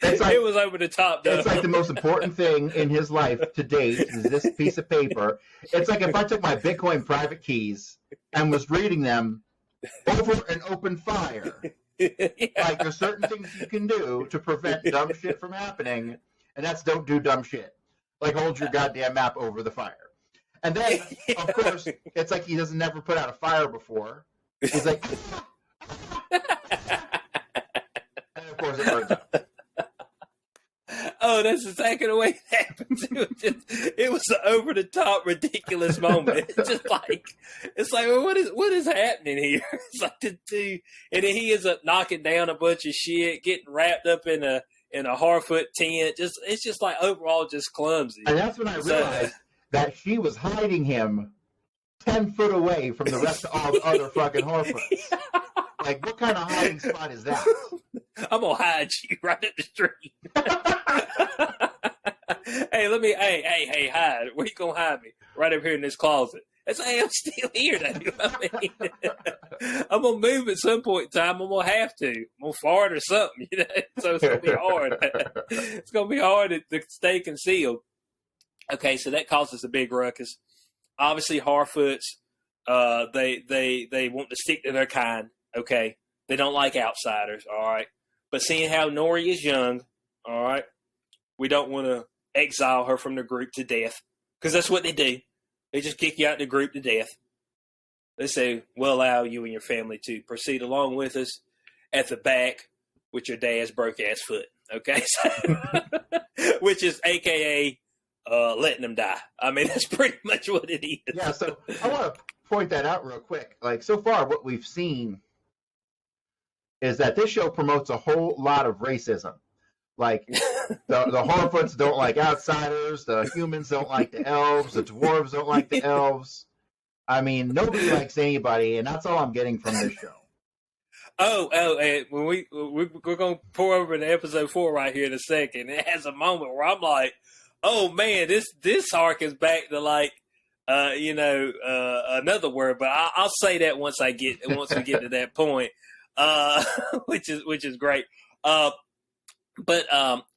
It was over the top, though. It's like the most important thing in his life to date is this piece of paper. It's like if I took my Bitcoin private keys and was reading them over an open fire. Yeah. Like, there's certain things you can do to prevent dumb shit from happening, and that's don't do dumb shit. Like, hold your goddamn map over the fire. And then, of course, it's like he doesn't never put out a fire before. He's like, and of course it burns up. Oh, that's exactly the way it happened. It was an over the top ridiculous moment. It's like, well, what is happening here? It's like the dude, and then he ends up knocking down a bunch of shit, getting wrapped up in a Harfoot tent. It's just like overall just clumsy. And that's when I realized that she was hiding him 10 foot away from the rest of all the other fucking Harfoots. Like, what kind of hiding spot is that? I'm gonna hide you right at the street. Hey, hide. Where you gonna hide me? Right up here in this closet. It's like, hey, I'm still here, though. I mean, I'm gonna move at some point in time. I'm gonna have to. I'm gonna fart or something, you know. So it's gonna be hard. It's gonna be hard to stay concealed. Okay, so that causes a big ruckus. Obviously, Harfoots, they want to stick to their kind. Okay, they don't like outsiders. All right, but seeing how Nori is young, all right, we don't want to exile her from the group to death, because that's what they do. They just kick you out of the group to death. They say, we'll allow you and your family to proceed along with us at the back with your dad's broke-ass foot, okay? Which is AKA letting them die. I mean, that's pretty much what it is. Yeah, so I want to point that out real quick. Like, so far, what we've seen is that this show promotes a whole lot of racism. Like the Harfoots don't like outsiders. The humans don't like the elves. The dwarves don't like the elves. I mean, nobody likes anybody, and that's all I'm getting from this show. And when we're gonna pour over into episode 4 right here in a second. It has a moment where I'm like, oh man, this arc is back to like, another word, but I'll say that once we get to that point, which is great. But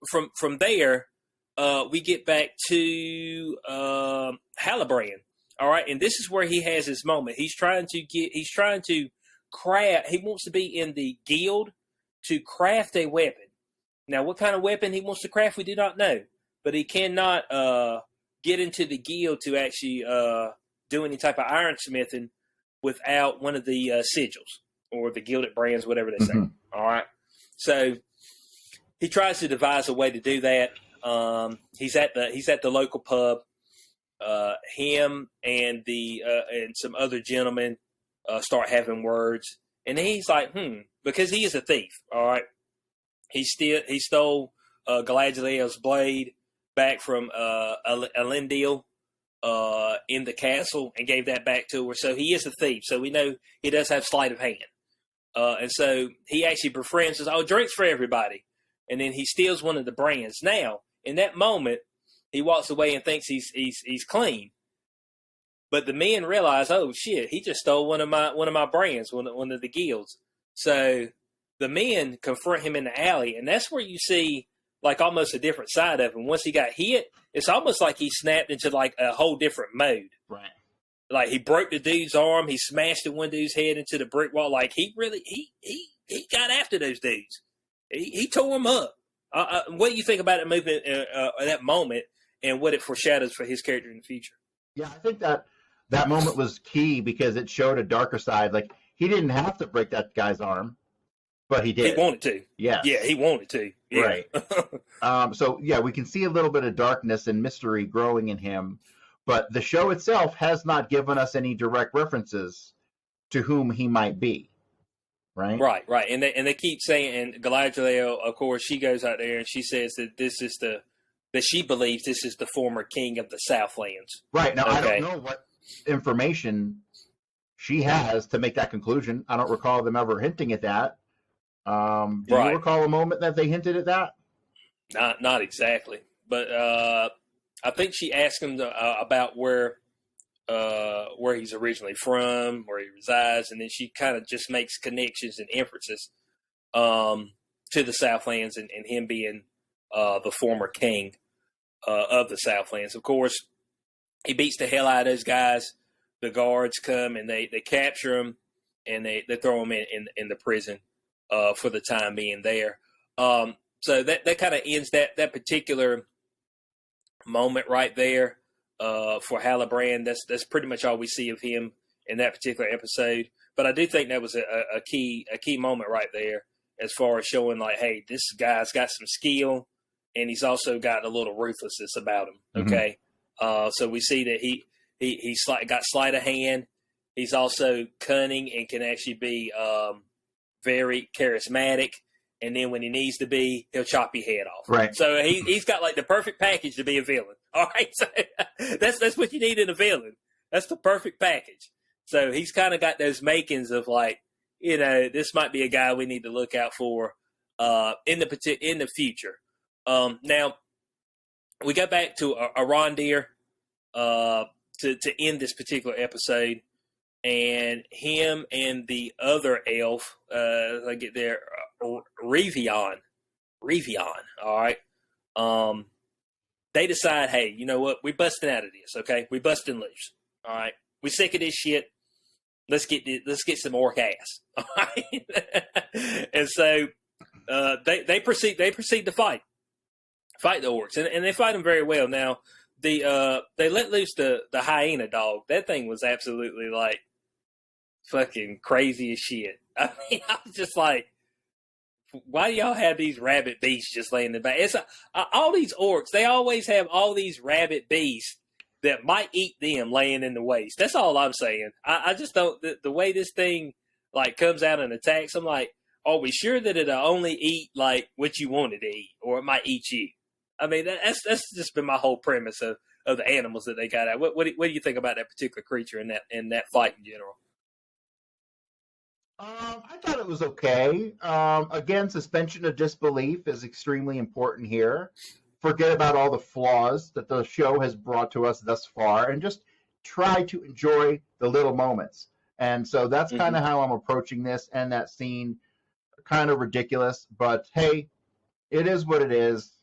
from there, we get back to Halbrand. All right, and this is where he has his moment. He's trying to craft. He wants to be in the guild to craft a weapon. Now, what kind of weapon he wants to craft, we do not know. But he cannot get into the guild to actually do any type of ironsmithing without one of the sigils or the gilded brands, whatever they say. All right, so he tries to devise a way to do that. He's at the local pub. Him and and some other gentlemen start having words, and he's like, because he is a thief. All right, he stole Galadriel's blade back from Elendil in the castle and gave that back to her. So he is a thief. So we know he does have sleight of hand, and so he actually befriends us. Oh, drinks for everybody, and then he steals one of the brands. Now, in that moment, he walks away and thinks he's clean. But the men realize, oh shit, he just stole one of my brands, one of the guilds. So the men confront him in the alley, and that's where you see like almost a different side of him. Once he got hit, it's almost like he snapped into like a whole different mode. Right. Like he broke the dude's arm, he smashed the one dude's head into the brick wall. Like he really he got after those dudes. He tore them up. What do you think about that moment, and what it foreshadows for his character in the future? Yeah, I think that moment was key because it showed a darker side. Like he didn't have to break that guy's arm, but he did. He wanted to. Yeah. Yeah, he wanted to. Yeah. Right. So yeah, we can see a little bit of darkness and mystery growing in him, but the show itself has not given us any direct references to whom he might be. Right. Right. And they keep saying, and Galadriel, of course, she goes out there and she says that she believes this is the former king of the Southlands. Right. Now, okay. I don't know what information she has to make that conclusion. I don't recall them ever hinting at that. Do you recall a moment that they hinted at that? Not exactly. But I think she asked him about where he's originally from, where he resides, and then she kind of just makes connections and inferences to the Southlands and him being the former king of the Southlands. Of course, he beats the hell out of those guys. The guards come and they capture him and they throw him in the prison for the time being there. So that kind of ends that particular moment right there. For Halbrand, that's pretty much all we see of him in that particular episode. But I do think that was a key moment right there, as far as showing like, hey, this guy's got some skill, and he's also got a little ruthlessness about him. Okay, so we see that he's got sleight of hand. He's also cunning and can actually be very charismatic. And then when he needs to be, he'll chop your head off. Right. So he's got like the perfect package to be a villain. All right. So that's what you need in a villain. That's the perfect package. So he's kind of got those makings of like, this might be a guy we need to look out for in the future. Now we got back to Arondir to end this particular episode, and him and the other elf, I get there, Rivian, all right. They decide, hey, you know what? We busting out of this, okay? We busting loose, all right. We sick of this shit. Let's get some orc ass, all right. And so they proceed to fight the orcs, and they fight them very well. Now they let loose the hyena dog. That thing was absolutely like fucking crazy as shit. I mean, I was just like, why do y'all have these rabbit beasts just laying in the back? It's all these orcs. They always have all these rabbit beasts that might eat them laying in the waste. That's all I'm saying. I just don't. The way this thing like comes out and attacks, I'm like, are we sure that it'll only eat like what you want it to eat, or it might eat you? I mean, that's just been my whole premise of the animals that they got out. What do you think about that particular creature in that fight in general? I thought it was okay. Again, suspension of disbelief is extremely important here. Forget about all the flaws that the show has brought to us thus far, and just try to enjoy the little moments. And so that's kind of how I'm approaching this. And that scene, kind of ridiculous, but hey, it is what it is.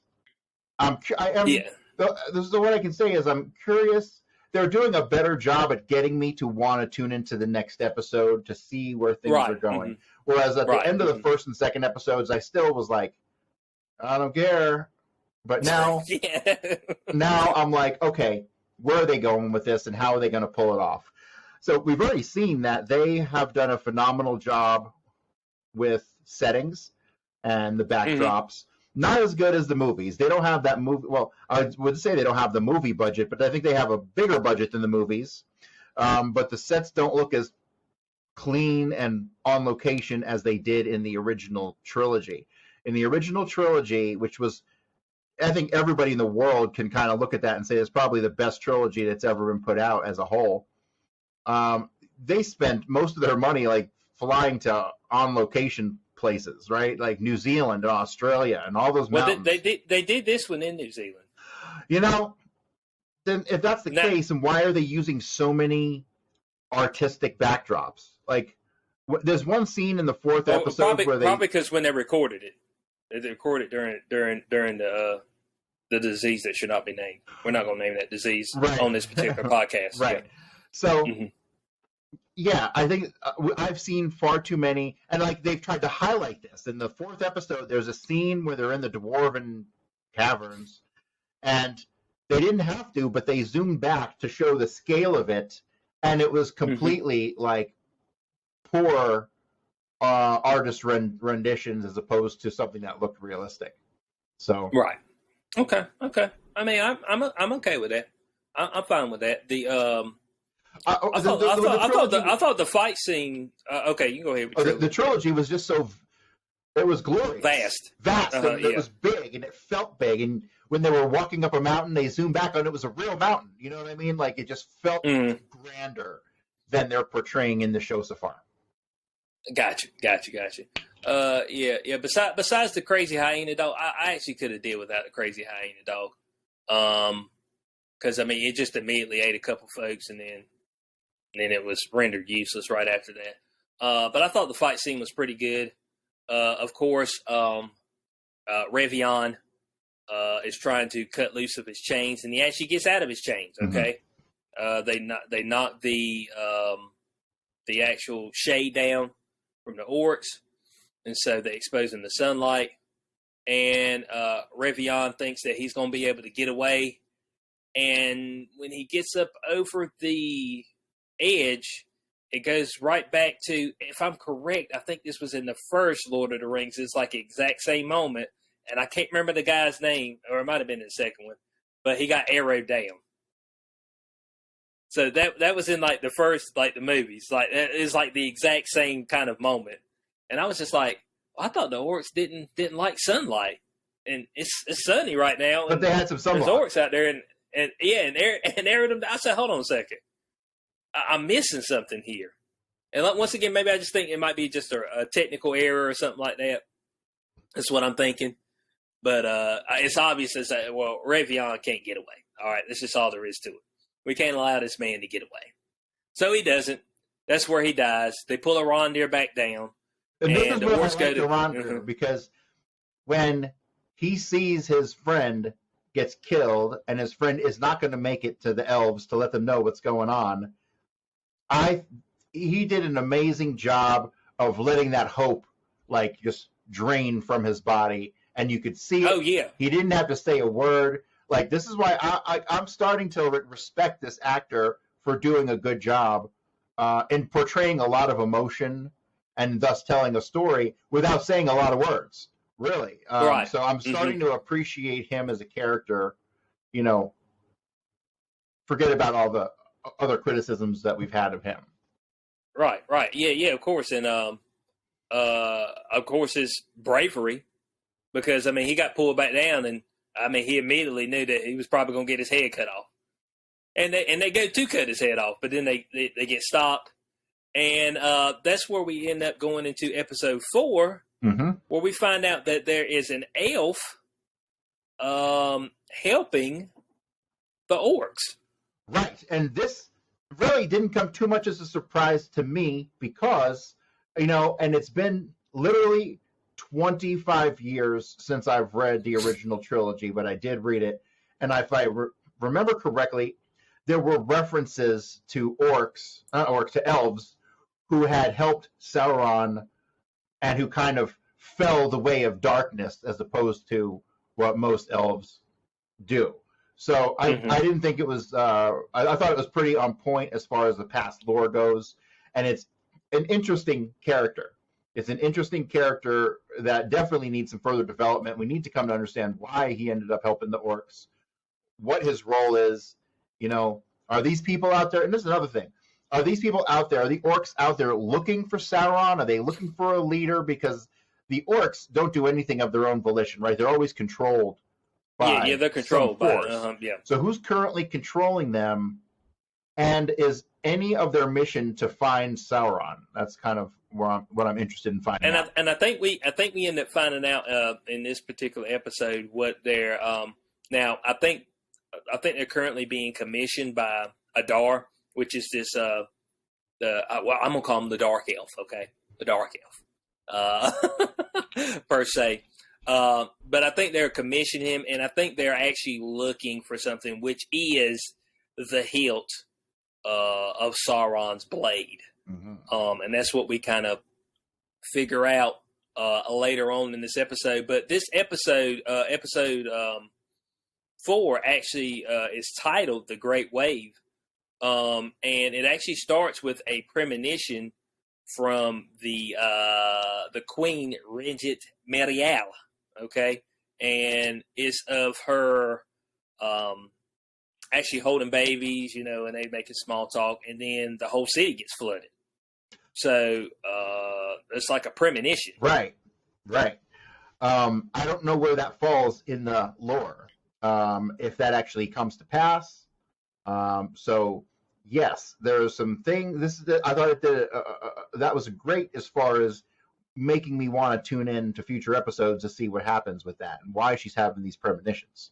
I am. Yeah. This is what I can say is I'm curious. They're doing a better job at getting me to want to tune into the next episode to see where things are going. Whereas at the end of the first and second episodes, I still was like, I don't care. But now, now I'm like, okay, where are they going with this, and how are they going to pull it off? So we've already seen that they have done a phenomenal job with settings and the backdrops. Not as good as the movies. They don't have that movie. Well, I would say they don't have the movie budget, but I think they have a bigger budget than the movies. But the sets don't look as clean and on location as they did in the original trilogy. In the original trilogy, which was, I think everybody in the world can kind of look at that and say it's probably the best trilogy that's ever been put out as a whole. They spent most of their money like flying to on location places, right? Like New Zealand and Australia and all those mountains. Well, they did this one in New Zealand. You know, then if that's the case, then why are they using so many artistic backdrops? Like, there's one scene in the fourth episode where they probably because when they recorded it, they recorded during the disease that should not be named. We're not going to name that disease on this particular podcast, right? Yeah. So. Yeah, I think I've seen far too many, and like they've tried to highlight this. In the fourth episode, there's a scene where they're in the Dwarven caverns, and they didn't have to, but they zoomed back to show the scale of it, and it was completely like poor artist renditions as opposed to something that looked realistic. So right, okay. I mean, I'm okay with that. I'm fine with that. I thought the fight scene. Okay, you can go ahead. With the trilogy was just so. It was glorious, vast. It was big, and it felt big. And when they were walking up a mountain, they zoomed back on it was a real mountain. You know what I mean? Like it just felt grander than they're portraying in the show so far. Gotcha. Yeah. Besides the crazy hyena dog, I actually could have dealt without the crazy hyena dog. Because I mean, it just immediately ate a couple folks, and then it was rendered useless right after that. But I thought the fight scene was pretty good. Of course, Revion is trying to cut loose of his chains, and he actually gets out of his chains. Okay, they knock the actual shade down from the orcs, and so they expose him to sunlight. And Revion thinks that he's going to be able to get away. And when he gets up over the edge, it goes right back to, if I'm correct, I think this was in the first Lord of the Rings. It's like the exact same moment, and I can't remember the guy's name, or it might have been in the second one, but he got arrowed down. So that was in like the first, like the movies, like it's like the exact same kind of moment, and I was just like, I thought the orcs didn't like sunlight, and it's sunny right now, but they had some sunlight. There's orcs out there, and arrowed them. I said, hold on a second. I'm missing something here. And once again, maybe I just think it might be just a technical error or something like that. That's what I'm thinking. But it's obvious as well, Revion can't get away. All right, that's just all there is to it. We can't allow this man to get away. So he doesn't. That's where he dies. They pull Arondir back down. And this is where I like Arondir, because when he sees his friend gets killed and his friend is not going to make it to the elves to let them know what's going on, he did an amazing job of letting that hope like just drain from his body, and you could see it. Oh yeah, he didn't have to say a word. Like, this is why I'm starting to respect this actor for doing a good job in portraying a lot of emotion and thus telling a story without saying a lot of words. Really, right. So I'm starting to appreciate him as a character. You know, forget about all the other criticisms that we've had of him. Right. Yeah, of course. And of course, his bravery, because, I mean, he got pulled back down, and, I mean, he immediately knew that he was probably going to get his head cut off. And they go to cut his head off, but then they get stopped. And that's where we end up going into episode 4, where we find out that there is an elf helping the orcs. Right. And this really didn't come too much as a surprise to me because, and it's been literally 25 years since I've read the original trilogy, but I did read it. And if I remember correctly, there were references to to elves who had helped Sauron and who kind of fell the way of darkness as opposed to what most elves do. So I didn't think it was, I thought it was pretty on point as far as the past lore goes. And it's an interesting character. It's an interesting character that definitely needs some further development. We need to come to understand why he ended up helping the orcs, what his role is. Are these people out there? And this is another thing. Are these people out there, are the orcs out there looking for Sauron? Are they looking for a leader? Because the orcs don't do anything of their own volition, right? They're always controlled by they're controlled by force. So who's currently controlling them? And is any of their mission to find Sauron? That's kind of what I'm interested in finding out. And I think we end up finding out in this particular episode what they're now. I think they're currently being commissioned by Adar, which is this I'm gonna call him the Dark Elf, okay, the Dark Elf, per se. But I think they're commissioning him, and I think they're actually looking for something, which is the hilt of Sauron's blade, and that's what we kind of figure out later on in this episode. But this episode 4 actually is titled "The Great Wave," and it actually starts with a premonition from the Queen Regent Merial, okay, and it's of her actually holding babies, and they making small talk, and then the whole city gets flooded. So it's like a premonition, right? I don't know where that falls in the lore. If that actually comes to pass. So yes, there are some things. I thought it did. That was great as far as making me want to tune in to future episodes to see what happens with that and why she's having these premonitions.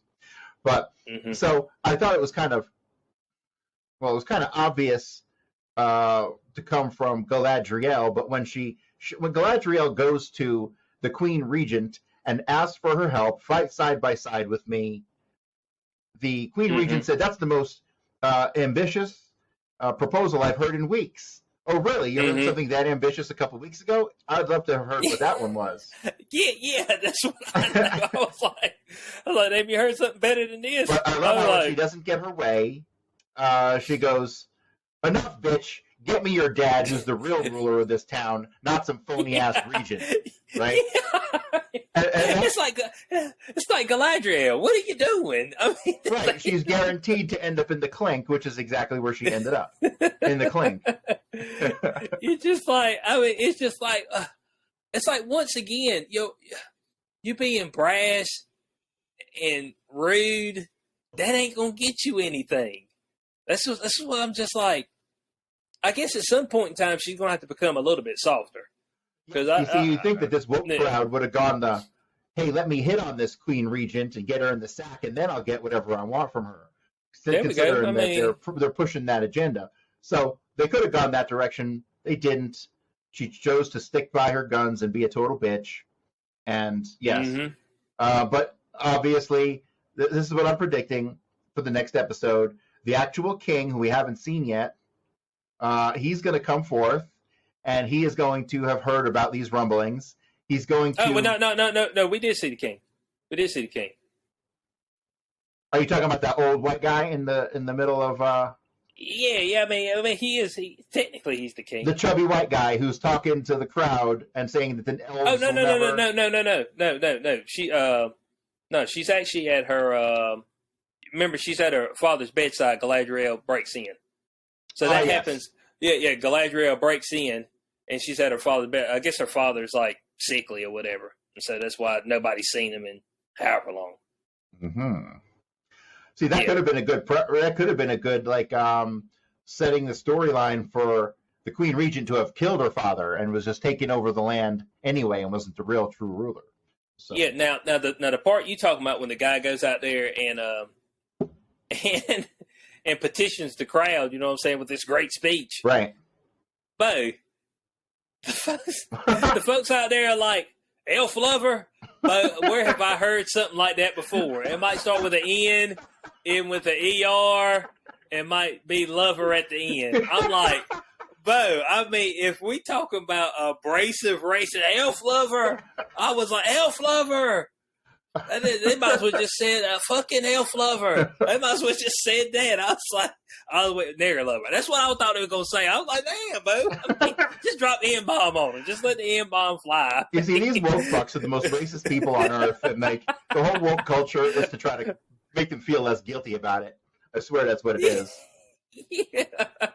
But so I thought it was kind of obvious to come from Galadriel. But when when Galadriel goes to the Queen Regent and asks for her help, fight side by side with me, the Queen Regent said, "That's the most ambitious proposal I've heard in weeks." Oh, really? You heard something that ambitious a couple of weeks ago? I'd love to have heard what that one was. Yeah, that's what I know. I was like, have you heard something better than this? But I love how she doesn't get her way. She goes, "Enough, bitch. Get me your dad, who's the real ruler of this town, not some phony-ass regent." Right? Yeah. It's like Galadriel. What are you doing? I mean, right. She's guaranteed to end up in the Clink, which is exactly where she ended up, in the Clink. It's just like, it's like once again, you being brash and rude. That ain't gonna get you anything. That's what I'm just like. I guess at some point in time she's gonna have to become a little bit softer. Because you think that this woke crowd would have gone the, "Hey, let me hit on this Queen Regent and get her in the sack, and then I'll get whatever I want from her." There we go. I mean, they're pushing that agenda, so they could have gone that direction. They didn't. She chose to stick by her guns and be a total bitch. And yes, but obviously, this is what I'm predicting for the next episode. The actual king, who we haven't seen yet, he's going to come forth. And he is going to have heard about these rumblings. He's going to. Oh, well, no. We did see the king. Are you talking about that old white guy in the middle of? Yeah. I mean, technically he's the king. The chubby white guy who's talking to the crowd and saying that the elves. Oh no. She's actually at her. Remember, she's at her father's bedside. Galadriel breaks in, so that happens. Yeah. Galadriel breaks in, and she's had her father. I guess her father's like sickly or whatever, and so that's why nobody's seen him in however long. Mm-hmm. See, that could have been a good. That could have been a good setting the storyline for the Queen Regent to have killed her father and was just taking over the land anyway and wasn't the real true ruler. So. Yeah. Now the part you talking about when the guy goes out there and petitions the crowd, you know what I'm saying, with this great speech, right? Bo, the folks out there are like, elf lover. But where have I heard something like that before? It might start with an N, end with an ER, and might be lover at the end. I'm like, Bo, I mean, if we talking about abrasive racist elf lover, I was like, elf lover. They might as well just said fucking elf lover. They might as well just said that. I was like, nigger lover. That's what I thought they were gonna say. I was like, damn, Bo, I mean, just drop the N-bomb on them. Just let the N-bomb fly. You see, these woke fucks are the most racist people on earth, and like the whole woke culture is to try to make them feel less guilty about it. I swear that's what it is. Yeah,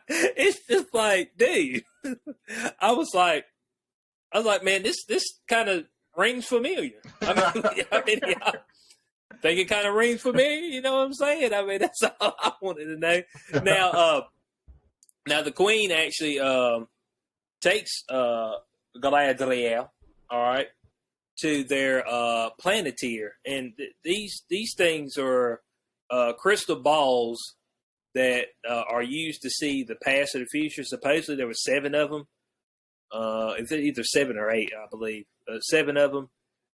it's just like, dude. I was like, man, this kind of rings familiar. I mean, yeah, think it kind of rings familiar. You know what I'm saying? I mean, that's all I wanted to know. Now the Queen actually takes Galadriel, all right, to their planeteer, and these things are crystal balls that are used to see the past or the future. Supposedly there were 7 of them. It's either 7 or 8, I believe. 7 of them,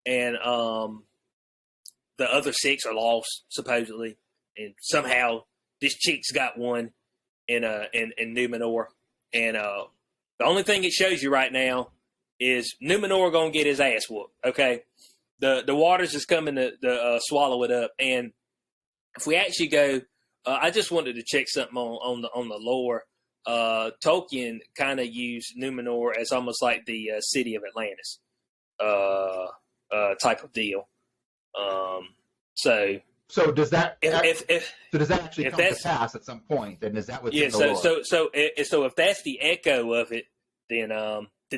and the other 6 are lost supposedly. And somehow this chick's got one in Numenor, and the only thing it shows you right now is Numenor gonna get his ass whooped. Okay, the water's just coming to swallow it up, and if we actually go, I just wanted to check something on the lore. Tolkien kind of used Numenor as almost like the city of Atlantis type of deal. So does that does that actually if come to pass at some point? Then is that what's in the lore? So if that's the echo of it, then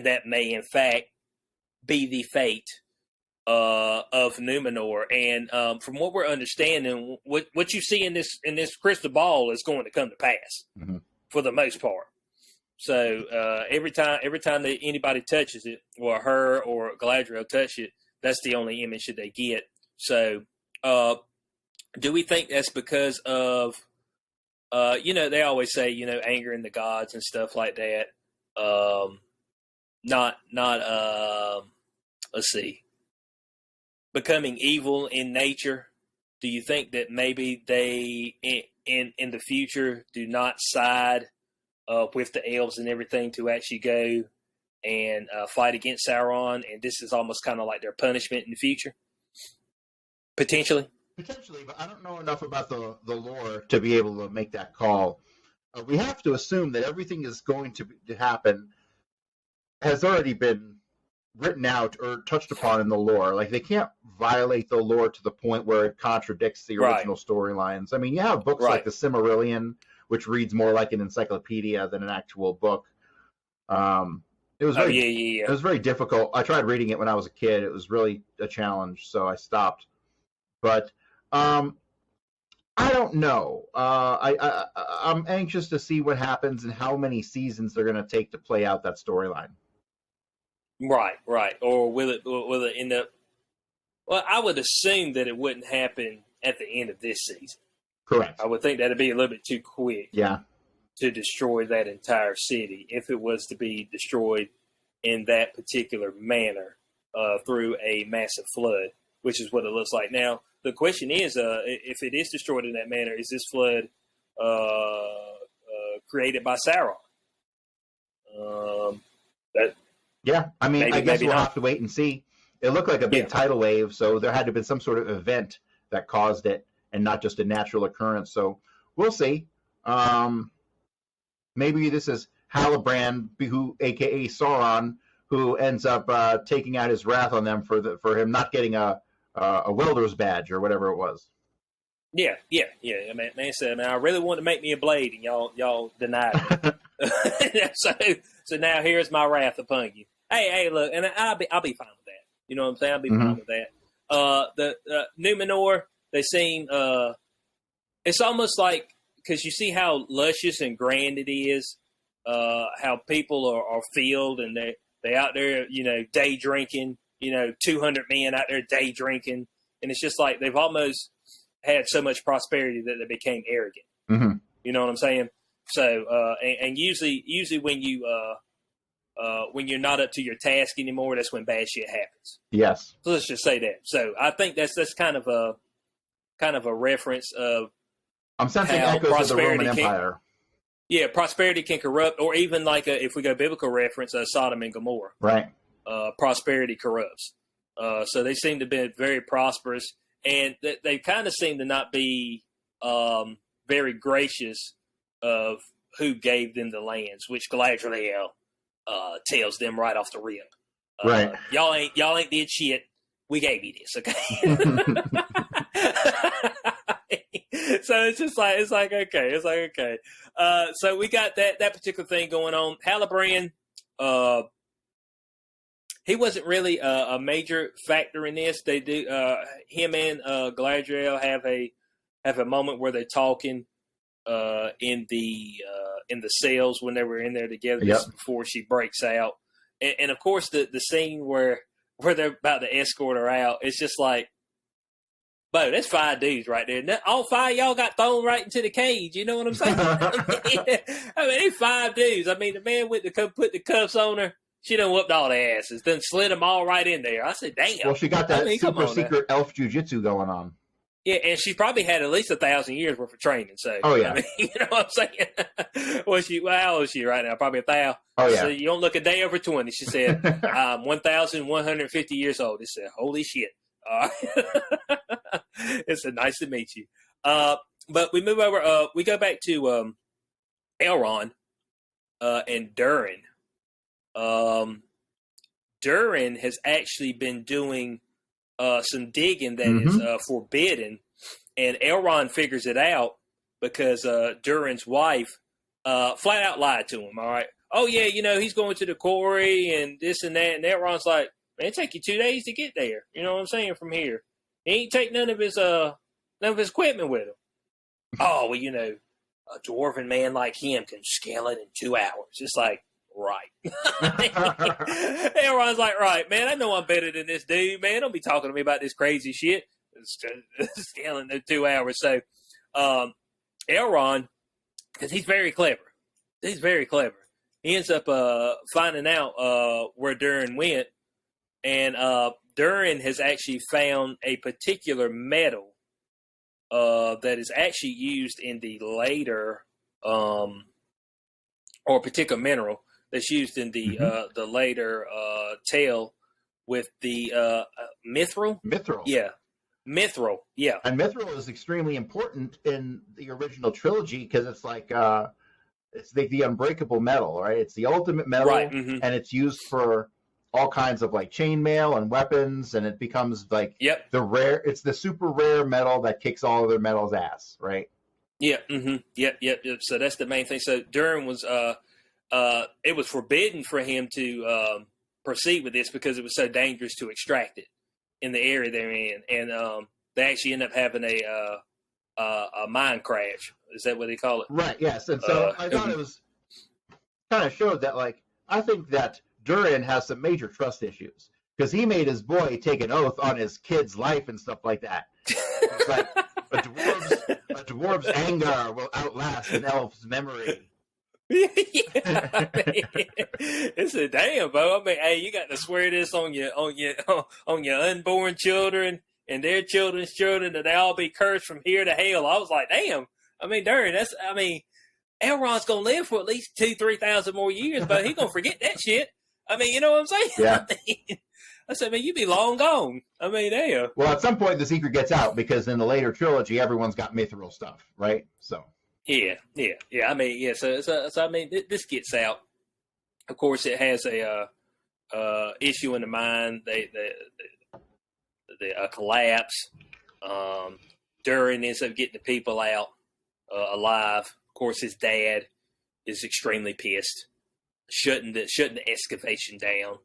that may in fact be the fate of Numenor. And from what we're understanding, what you see in this crystal ball is going to come to pass. Mm-hmm. For the most part. So every time that anybody touches it, or her or Galadriel touch it, that's the only image that they get. So do we think that's because of, they always say, angering the gods and stuff like that. Let's see, becoming evil in nature. Do you think that maybe they in the future do not side with the elves and everything to actually go and fight against Sauron, and this is almost kind of like their punishment in the future? Potentially, but I don't know enough about the lore to be able to make that call. We have to assume that everything is going to happen has already been written out or touched upon in the lore. Like, they can't violate the lore to the point where it contradicts the original storylines. I mean, you have books like the Silmarillion, which reads more like an encyclopedia than an actual book. It was it was very difficult. I tried reading it when I was a kid. It was really a challenge, so I stopped. But I don't know. I'm anxious to see what happens and how many seasons they're going to take to play out that storyline. Right. Or will it end up? Well, I would assume that it wouldn't happen at the end of this season. Correct. I would think that'd be a little bit too quick. Yeah. To destroy that entire city, if it was to be destroyed in that particular manner through a massive flood, which is what it looks like now. The question is, if it is destroyed in that manner, is this flood created by Sauron? Yeah, I mean, I guess we'll have to wait and see. It looked like a big tidal wave, so there had to have been some sort of event that caused it, and not just a natural occurrence. So we'll see. Maybe this is Halbrand, who, aka Sauron, who ends up taking out his wrath on them for him not getting a welder's badge or whatever it was. Yeah. I mean, man said, I really wanted to make me a blade, and y'all denied it. So So now here's my wrath upon you. Hey, look, and I'll be fine with that. You know what I'm saying? I'll be fine with that. The Numenor, they seem it's almost like, because you see how luscious and grand it is, how people are filled, and they out there, day drinking, 200 men out there day drinking, and it's just like they've almost had so much prosperity that they became arrogant. Mm-hmm. You know what I'm saying? So, and usually when you're not up to your task anymore, that's when bad shit happens. Yes. So let's just say that. So I think that's kind of a reference of I'm sensing echoes of the Roman Empire. Yeah, prosperity can corrupt, or even like if we go biblical reference, Sodom and Gomorrah. Right. Prosperity corrupts. So they seem to be very prosperous, and they kind of seem to not be very gracious of who gave them the lands, which Galadriel tells them right off the rip. Right. Y'all ain't did shit. We gave you this, okay? So it's like okay. So we got that particular thing going on. Halbrand, he wasn't really a major factor in this. They do him and Galadriel have a moment where they're talking in the cells when they were in there together just before she breaks out, and of course the scene where they're about to escort her out, it's just like, Bo, that's 5 dudes right there. All 5 of y'all got thrown right into the cage. You know what I'm saying? I mean, it's 5 dudes. I mean, the man went to put the cuffs on her. She done whooped all the asses. Then slid them all right in there. I said, damn. Well, she got that super secret elf jujitsu going on. Yeah, and she probably had at least 1,000 years worth of training. So, oh yeah, I mean, you know what I'm saying? Well, how old is she right now? Probably 1,000. Oh yeah. So you don't look a day over 20. She said, 1,150 years old. He said, holy shit. It's nice to meet you. But we move over. We go back to Elrond and Durin. Durin has actually been doing some digging that is forbidden, and Elrond figures it out because Durin's wife flat out lied to him. All right. Oh yeah, he's going to the quarry and this and that, and Elrond's like, man, it take you 2 days to get there. You know what I'm saying? From here, he ain't take none of his equipment with him. Oh well, a dwarven man like him can scale it in 2 hours. It's like, right. Elrond's like, right, man, I know I'm better than this dude, man. Don't be talking to me about this crazy shit. Scaling in 2 hours. So Elrond, because he's very clever. He ends up finding out where Durin went, and Durin has actually found a particular metal that is actually used in the later, or a particular mineral that's used in the later tale with the mithril. Mithril. Yeah. Mithril. Yeah. And mithril is extremely important in the original trilogy because it's like it's the unbreakable metal, right? It's the ultimate metal, right. And it's used for all kinds of like chainmail and weapons, and it becomes like it's the super rare metal that kicks all other metals' ass, right? Yeah. Yep. So that's the main thing. So Durin was it was forbidden for him to proceed with this because it was so dangerous to extract it in the area they're in, and they actually end up having a mine crash. Is that what they call it? Right. Yes. And so I thought it was kind of showed that, like, I think that Durin has some major trust issues because he made his boy take an oath on his kid's life and stuff like that. It's like a dwarf's anger will outlast an elf's memory. It's a damn, bro. I mean, hey, you got to swear this on your unborn children and their children's children that they all be cursed from here to hell. I was like, damn. I mean, Durin, Elrond's gonna live for at least 2,000-3,000 more years, but he gonna forget that shit. I mean, you know what I'm saying? Yeah. I said, man, you be long gone. I mean, damn. Well, at some point the secret gets out because in the later trilogy, everyone's got mithril stuff, right? So. Yeah. I mean, yeah. So I mean, this gets out. Of course, it has a issue in the mine. A collapse. Durin ends up getting the people out alive. Of course, his dad is extremely pissed. shutting the excavation down.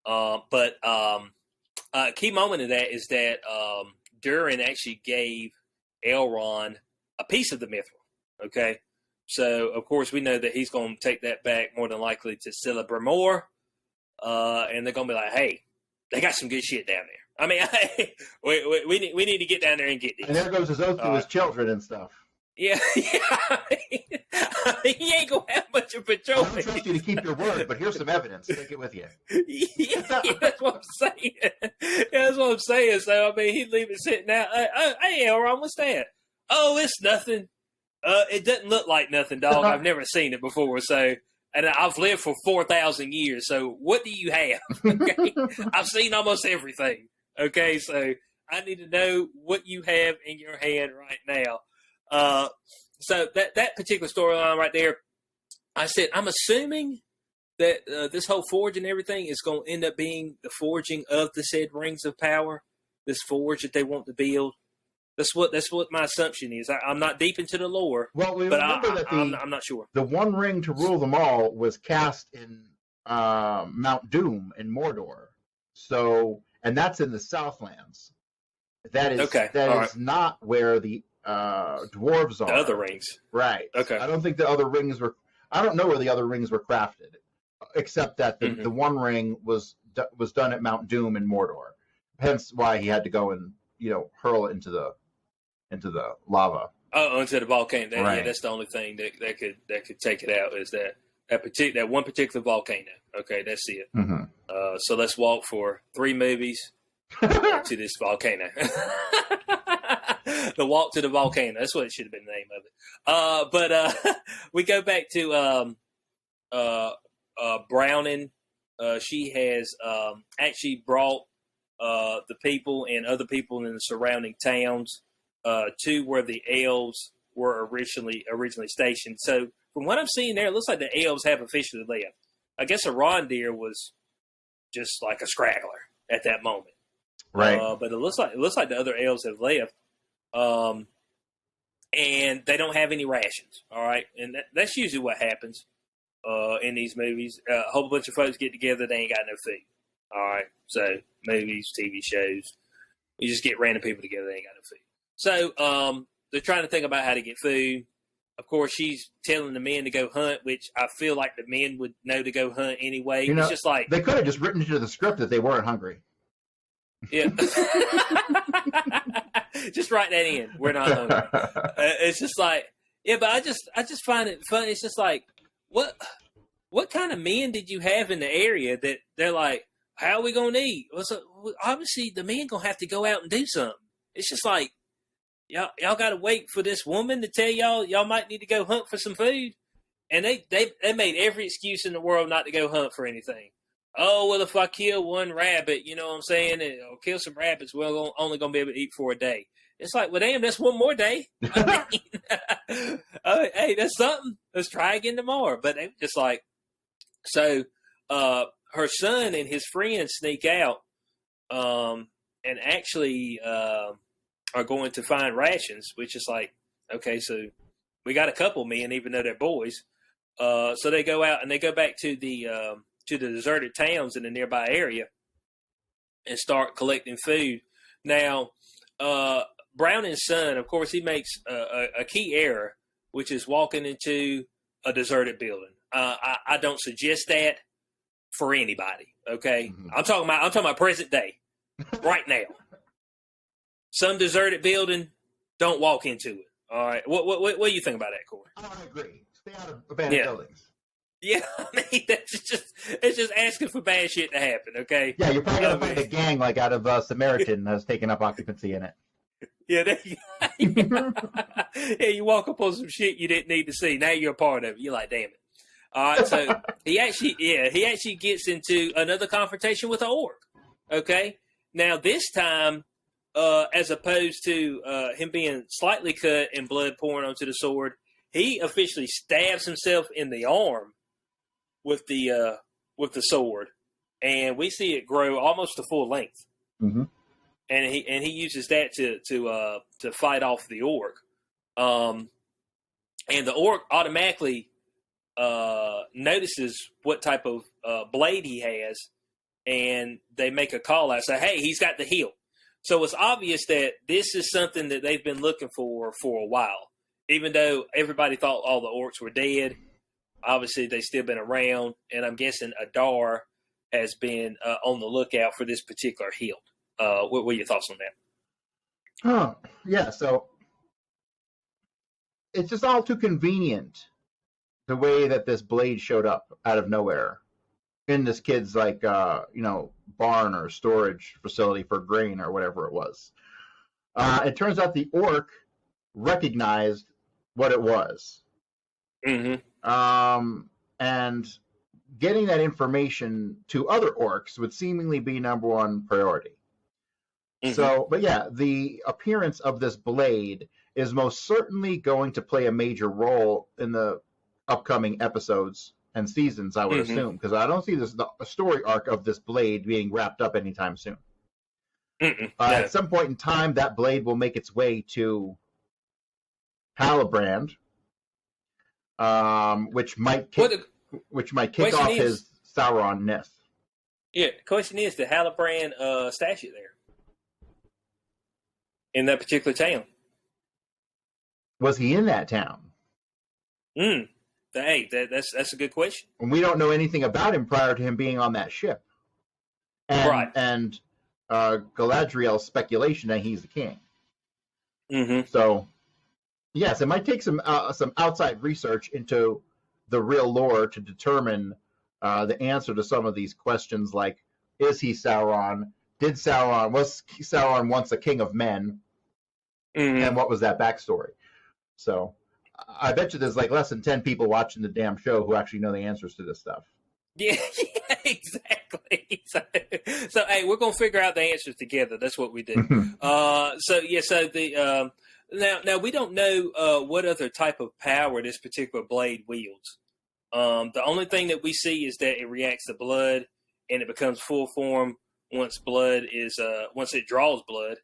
But a key moment of that is that Durin actually gave Elrond a piece of the mithril. Okay, so of course we know that he's going to take that back more than likely to Celebrimbor, and they're going to be like, "Hey, they got some good shit down there. I mean, we need to get down there and get these." And there goes his oath to his children and stuff. Yeah, he ain't gonna have much of a I trophy. don't trust you to keep your word, but here's some evidence. Take it with you. Yeah, that's what I'm saying. Yeah, that's what I'm saying. So I mean, he'd leave it sitting out. Hey, Elrond, what's that? Oh, it's nothing. It doesn't look like nothing, dog. I've never seen it before. So, and I've lived for 4,000 years. So, what do you have? Okay, I've seen almost everything. Okay, so I need to know what you have in your hand right now. So that particular storyline right there, I said, I'm assuming that this whole forge and everything is going to end up being the forging of the said rings of power, this forge that they want to build. That's what my assumption is. I'm not deep into the lore, Well, we but remember that I'm not sure. the one ring to rule them all was cast in Mount Doom in Mordor. So, and that's in the Southlands. That is Okay, that all is not where the dwarves are. The other rings. Right. Okay. I don't think the other rings were. I don't know where the other rings were crafted, except that the one ring was done at Mount Doom in Mordor. Hence why he had to go and hurl it into the lava. Oh, into the volcano. Right. Yeah, that's the only thing that could take it out is that one particular volcano. Okay, that's it. Mm-hmm. So let's walk for 3 movies to this volcano. The walk to the volcano. That's what it should have been the name of it. But we go back to Browning. She has actually brought the people and other people in the surrounding towns to where the elves were originally stationed. So from what I'm seeing there, it looks like the elves have officially left. I guess Arondir was just like a straggler at that moment. Right. But it looks like the other elves have left. And they don't have any rations. All right. And that's usually what happens in these movies. A whole bunch of folks get together, they ain't got no food. All right. So movies, TV shows, you just get random people together, they ain't got no food. So they're trying to think about how to get food. Of course, she's telling the men to go hunt, which I feel like the men would know to go hunt anyway. It's just like they could have just written into the script that they weren't hungry. Yeah. Just write that in. We're not hungry. It's just like, yeah, but I just find it funny. It's just like, what kind of men did you have in the area that they're like, how are we going to eat? Well, so, obviously, the men going to have to go out and do something. It's just like, y'all got to wait for this woman to tell y'all might need to go hunt for some food. And they made every excuse in the world not to go hunt for anything. Oh, well, if I kill one rabbit, you know what I'm saying, or kill some rabbits, we're only going to be able to eat for a day. It's like, well, damn, that's one more day. I mean, hey, that's something. Let's try again tomorrow. But they just like, so her son and his friends sneak out and actually are going to find rations, which is like, okay, so we got a couple men, even though they're boys. So they go out and they go back to the deserted towns in the nearby area and start collecting food. Now, Browning's son, of course, he makes a key error, which is walking into a deserted building. I don't suggest that for anybody. Okay, mm-hmm. I'm talking about present day, right now. Some deserted building, don't walk into it. All right, what do you think about that, Corey? I agree. Stay out of abandoned buildings. Yeah, I mean, it's just asking for bad shit to happen, okay? Yeah, you're probably going to find a gang like out of Samaritan that's taking up occupancy in it. Yeah, yeah, you walk up on some shit you didn't need to see. Now you're a part of it. You're like, damn it. All right, so he actually gets into another confrontation with an orc, okay? Now, this time, as opposed to him being slightly cut and blood pouring onto the sword, he officially stabs himself in the arm with the sword, and we see it grow almost to full length. Mm-hmm. And he uses that to fight off the orc, and the orc automatically notices what type of blade he has, and they make a call out, say, "Hey, he's got the hilt." So it's obvious that this is something that they've been looking for a while. Even though everybody thought all the orcs were dead, obviously they've still been around, and I'm guessing Adar has been on the lookout for this particular hilt. What are your thoughts on that? Oh, yeah. So it's just all too convenient the way that this blade showed up out of nowhere in this kid's barn or storage facility for grain or whatever it was. It turns out the orc recognized what it was. Mm-hmm. And getting that information to other orcs would seemingly be number one priority. Mm-hmm. So, but yeah, the appearance of this blade is most certainly going to play a major role in the upcoming episodes and seasons, I would assume, because I don't see the story arc of this blade being wrapped up anytime soon. At some point in time, that blade will make its way to Halbrand, which might kick off his Sauron-ness. Yeah, the question is, did Halbrand stash it there in that particular town? Was he in that town? Hey, that's a good question. And we don't know anything about him prior to him being on that ship. And Galadriel's speculation that he's the king. Mm-hmm. So, yes, it might take some outside research into the real lore to determine the answer to some of these questions, like, is he Sauron? Was Sauron once a king of men? Mm-hmm. And what was that backstory? So, I bet you there's like less than 10 people watching the damn show who actually know the answers to this stuff. Yeah, exactly. So hey, we're gonna figure out the answers together. That's what we do. So the now we don't know what other type of power this particular blade wields. The only thing that we see is that it reacts to blood and it becomes full form once it draws blood.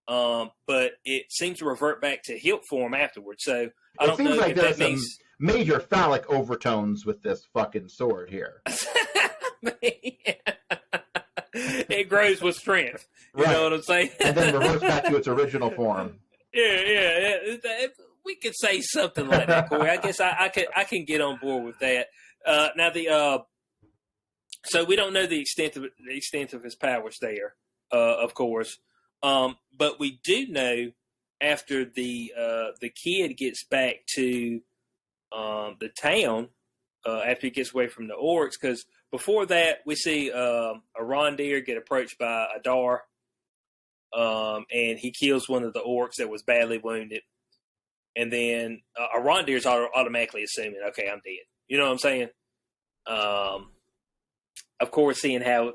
But it seems to revert back to hilt form afterwards. So I don't know like if that means some major phallic overtones with this fucking sword here. It grows with strength. You know what I'm saying? And then reverts back to its original form. Yeah. We could say something like that, Corey. I guess I can get on board with that. Now so we don't know the extent of his powers there, of course. But we do know after the kid gets back to the town, after he gets away from the orcs, because before that we see Arondir get approached by Adar, and he kills one of the orcs that was badly wounded, and then Arondir's automatically assuming, okay, I'm dead. You know what I'm saying? Of course, seeing how.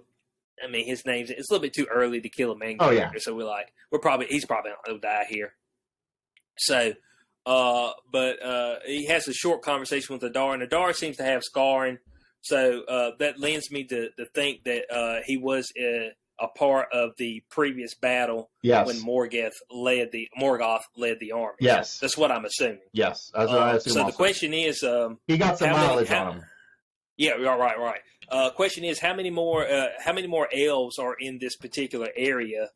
I mean, his name's, it's a little bit too early to kill a main character, so he's probably not going to die here. So, but he has a short conversation with Adar, and Adar seems to have scarring, so that lends me to think that he was a part of the previous battle when Morgoth led the army. Yes. That's what I'm assuming. Yes. That's what I assume so also. The question is... he got some mileage on him. Yeah, right. Question is, how many more elves are in this particular area,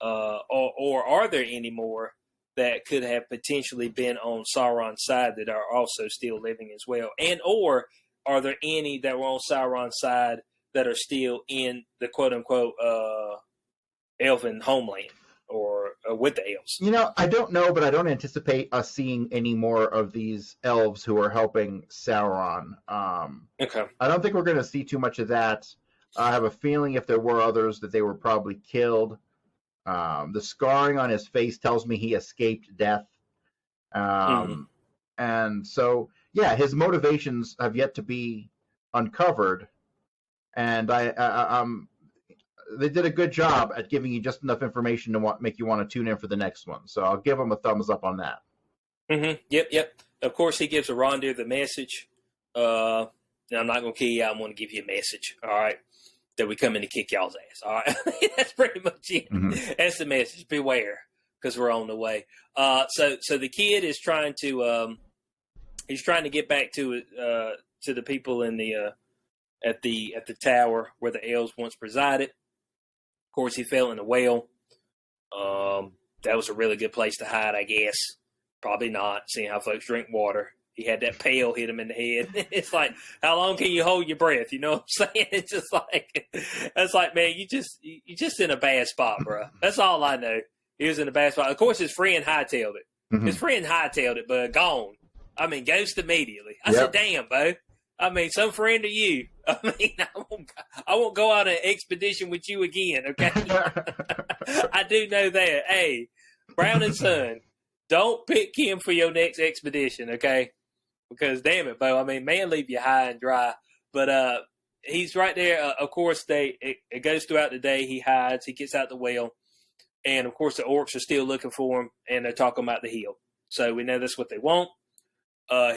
or are there any more that could have potentially been on Sauron's side that are also still living as well, and or are there any that were on Sauron's side that are still in the quote unquote elven homeland or with the elves? I don't know, but I don't anticipate us seeing any more of these elves who are helping Sauron. Okay. I don't think we're going to see too much of that. I have a feeling if there were others that they were probably killed. The scarring on his face tells me he escaped death. And so, yeah, his motivations have yet to be uncovered. And they did a good job at giving you just enough information to make you want to tune in for the next one. So I'll give them a thumbs up on that. Mm-hmm. Yep. Of course, he gives Arondir the message. Now, I'm not going to kill you. I'm going to give you a message. All right. That we come in to kick y'all's ass. All right. That's pretty much it. Mm-hmm. That's the message. Beware, because we're on the way. So the kid is trying to get back to to the people in the at the tower where the elves once presided. Of course, he fell in the well. That was a really good place to hide, I guess. Probably not, seeing how folks drink water. He had that pail hit him in the head. It's like, how long can you hold your breath? You know what I'm saying? It's just like, that's like, man, you just in a bad spot, bro. That's all I know. He was in a bad spot. Of course, his friend hightailed it. Mhm. His friend hightailed it, but gone. I mean, ghost immediately. I said, damn, Bo. I mean, some friend of you. I mean, I won't go on an expedition with you again, okay? I do know that. Hey, Brown and Son, don't pick him for your next expedition, okay? Because, damn it, Bo, I mean, man, leave you high and dry. But he's right there. Of course, it goes throughout the day. He hides. He gets out the well. And, of course, the orcs are still looking for him, and they're talking about the hill. So we know that's what they want.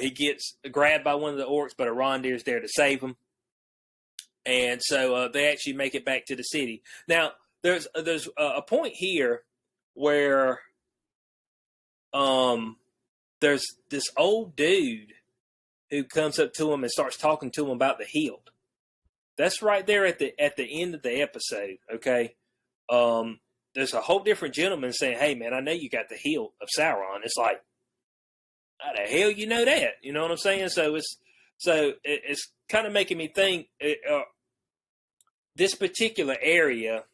He gets grabbed by one of the orcs, but Arondir is there to save him. And so they actually make it back to the city. Now, there's a point here where there's this old dude who comes up to him and starts talking to him about the Healed. That's right there at the end of the episode, okay? There's a whole different gentleman saying, hey, man, I know you got the Healed of Sauron. It's like, how the hell you know that? You know what I'm saying? So it's kind of making me think, this particular area,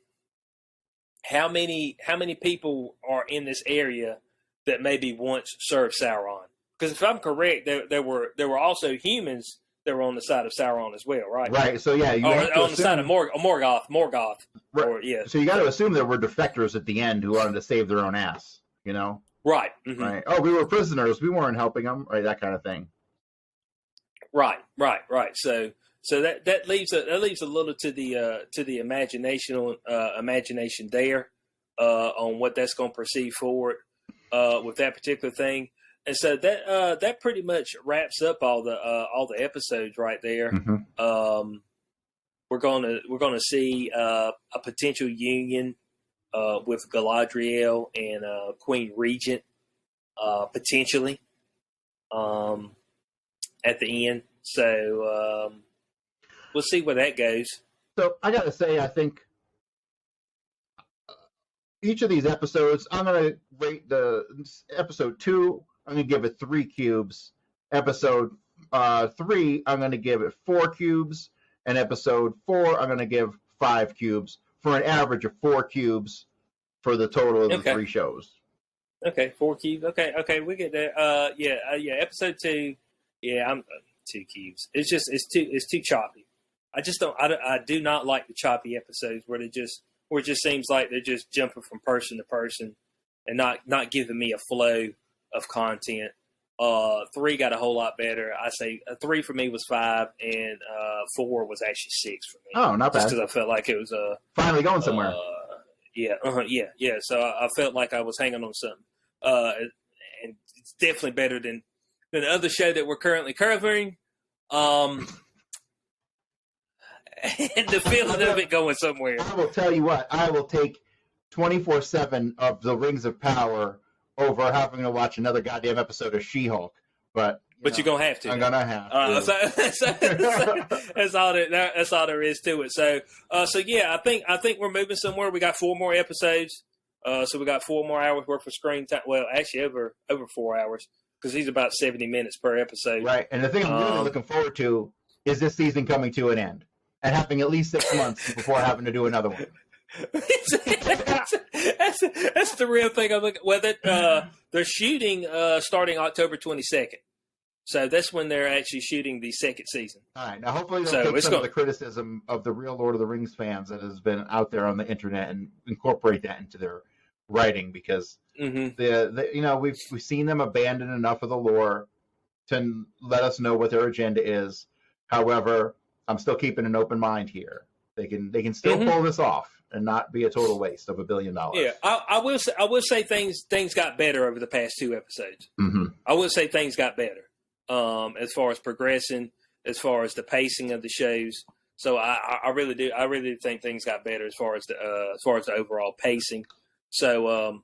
how many people are in this area that maybe once served Sauron? Because if I'm correct, there were also humans that were on the side of Sauron as well, right? Right. So yeah, you have to on the side of Morgoth. Right. Or, yeah. So you got to assume there were defectors at the end who wanted to save their own ass. You know. Right. Mm-hmm. Right. Oh, we were prisoners. We weren't helping them. Right. That kind of thing. Right. So that leaves a little to the imagination there on what that's going to proceed forward with that particular thing. And so that pretty much wraps up all the episodes right there. Mm-hmm. We're gonna see a potential union with Galadriel and Queen Regent potentially at the end. So we'll see where that goes. So I got to say, I think each of these episodes, I'm going to rate the episode 2. I'm going to give it 3 cubes. Episode 3, I'm going to give it 4 cubes. And episode 4, I'm going to give 5 cubes for an average of 4 cubes for the total of the 3 shows. Okay, 4 cubes. Okay, we get there. Yeah. Episode 2, yeah, I'm 2 cubes. It's too choppy. I do not like the choppy episodes where it just seems like they're just jumping from person to person and not giving me a flow of content. 3 got a whole lot better. I say 3 for me was 5, and 4 was actually 6 for me. Oh, not bad. Just because I felt like it was finally going somewhere. Yeah. So I felt like I was hanging on something, and it's definitely better than the other show that we're currently covering. And the feeling of it going somewhere. I will tell you what. I will take 24/7 of the Rings of Power over having to watch another goddamn episode of She-Hulk. But you're gonna have to. I'm gonna have to. So that's all there is to it. So yeah, I think we're moving somewhere. We got 4 more episodes. So we got 4 more hours worth of screen time. Well, actually over 4 hours because he's about 70 minutes per episode. Right. And the thing I'm really looking forward to is this season coming to an end and having at least 6 months before having to do another one. That's the real thing. I'm looking. Well, they're shooting starting October 22nd, so that's when they're actually shooting the 2nd season. All right, now hopefully they'll take some of the criticism of the real Lord of the Rings fans that has been out there on the internet and incorporate that into their writing because we've seen them abandon enough of the lore to let us know what their agenda is. However, I'm still keeping an open mind here. They can still pull this off and not be a total waste of $1 billion. Yeah, I will say things got better over the past 2 episodes. Mm-hmm. I will say things got better as far as progressing, as far as the pacing of the shows. So I really do. I really do think things got better as far as the overall pacing. So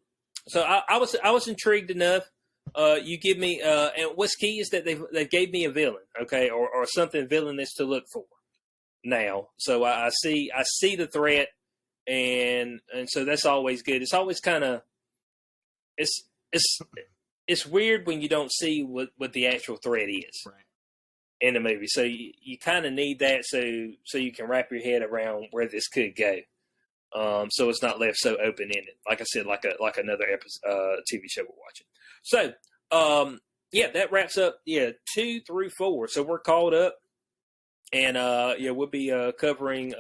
I was intrigued enough you give me, and what's key is that they gave me a villain, okay, or something villainous to look for now. So I see the threat, and so that's always good. It's always kind of it's weird when you don't see what the actual threat is in the movie. So you kind of need that so you can wrap your head around where this could go. So it's not left so open ended. Like I said, like another episode, TV show we're watching. So that wraps up 2 through 4. So we're caught up, and we'll be covering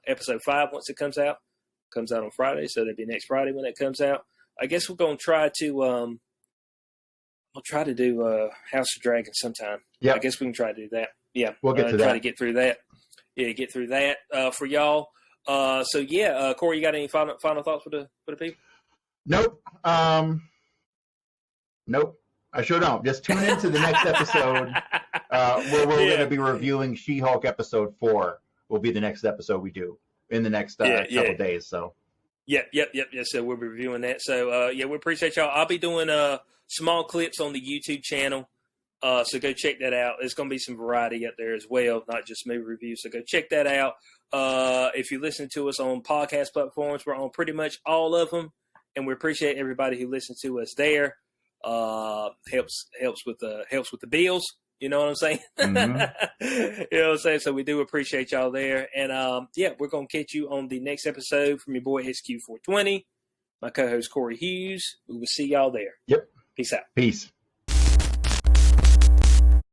episode 5 once it comes out. Comes out on Friday, so that'll be next Friday when it comes out. I guess we're gonna try to we'll try to do House of Dragons sometime. Yeah, I guess we can try to do that. Yeah, we'll get to try that. to get through that. Yeah, get through that for y'all. Corey, you got any final thoughts for the people? Nope. Nope. I sure don't. Just tune into the next episode where we're going to be reviewing She-Hulk episode 4. Will be the next episode we do in the next couple days. So. Yep. So we'll be reviewing that. So we appreciate y'all. I'll be doing small clips on the YouTube channel. So go check that out. There's going to be some variety up there as well, not just movie reviews. So go check that out. If you listen to us on podcast platforms, we're on pretty much all of them, and we appreciate everybody who listens to us there. Helps with the bills. You know what I'm saying? Mm-hmm. You know what I'm saying? So we do appreciate y'all there, and we're gonna catch you on the next episode from your boy SQ420, my co-host Corey Hughes. We will see y'all there. Yep. Peace out. Peace.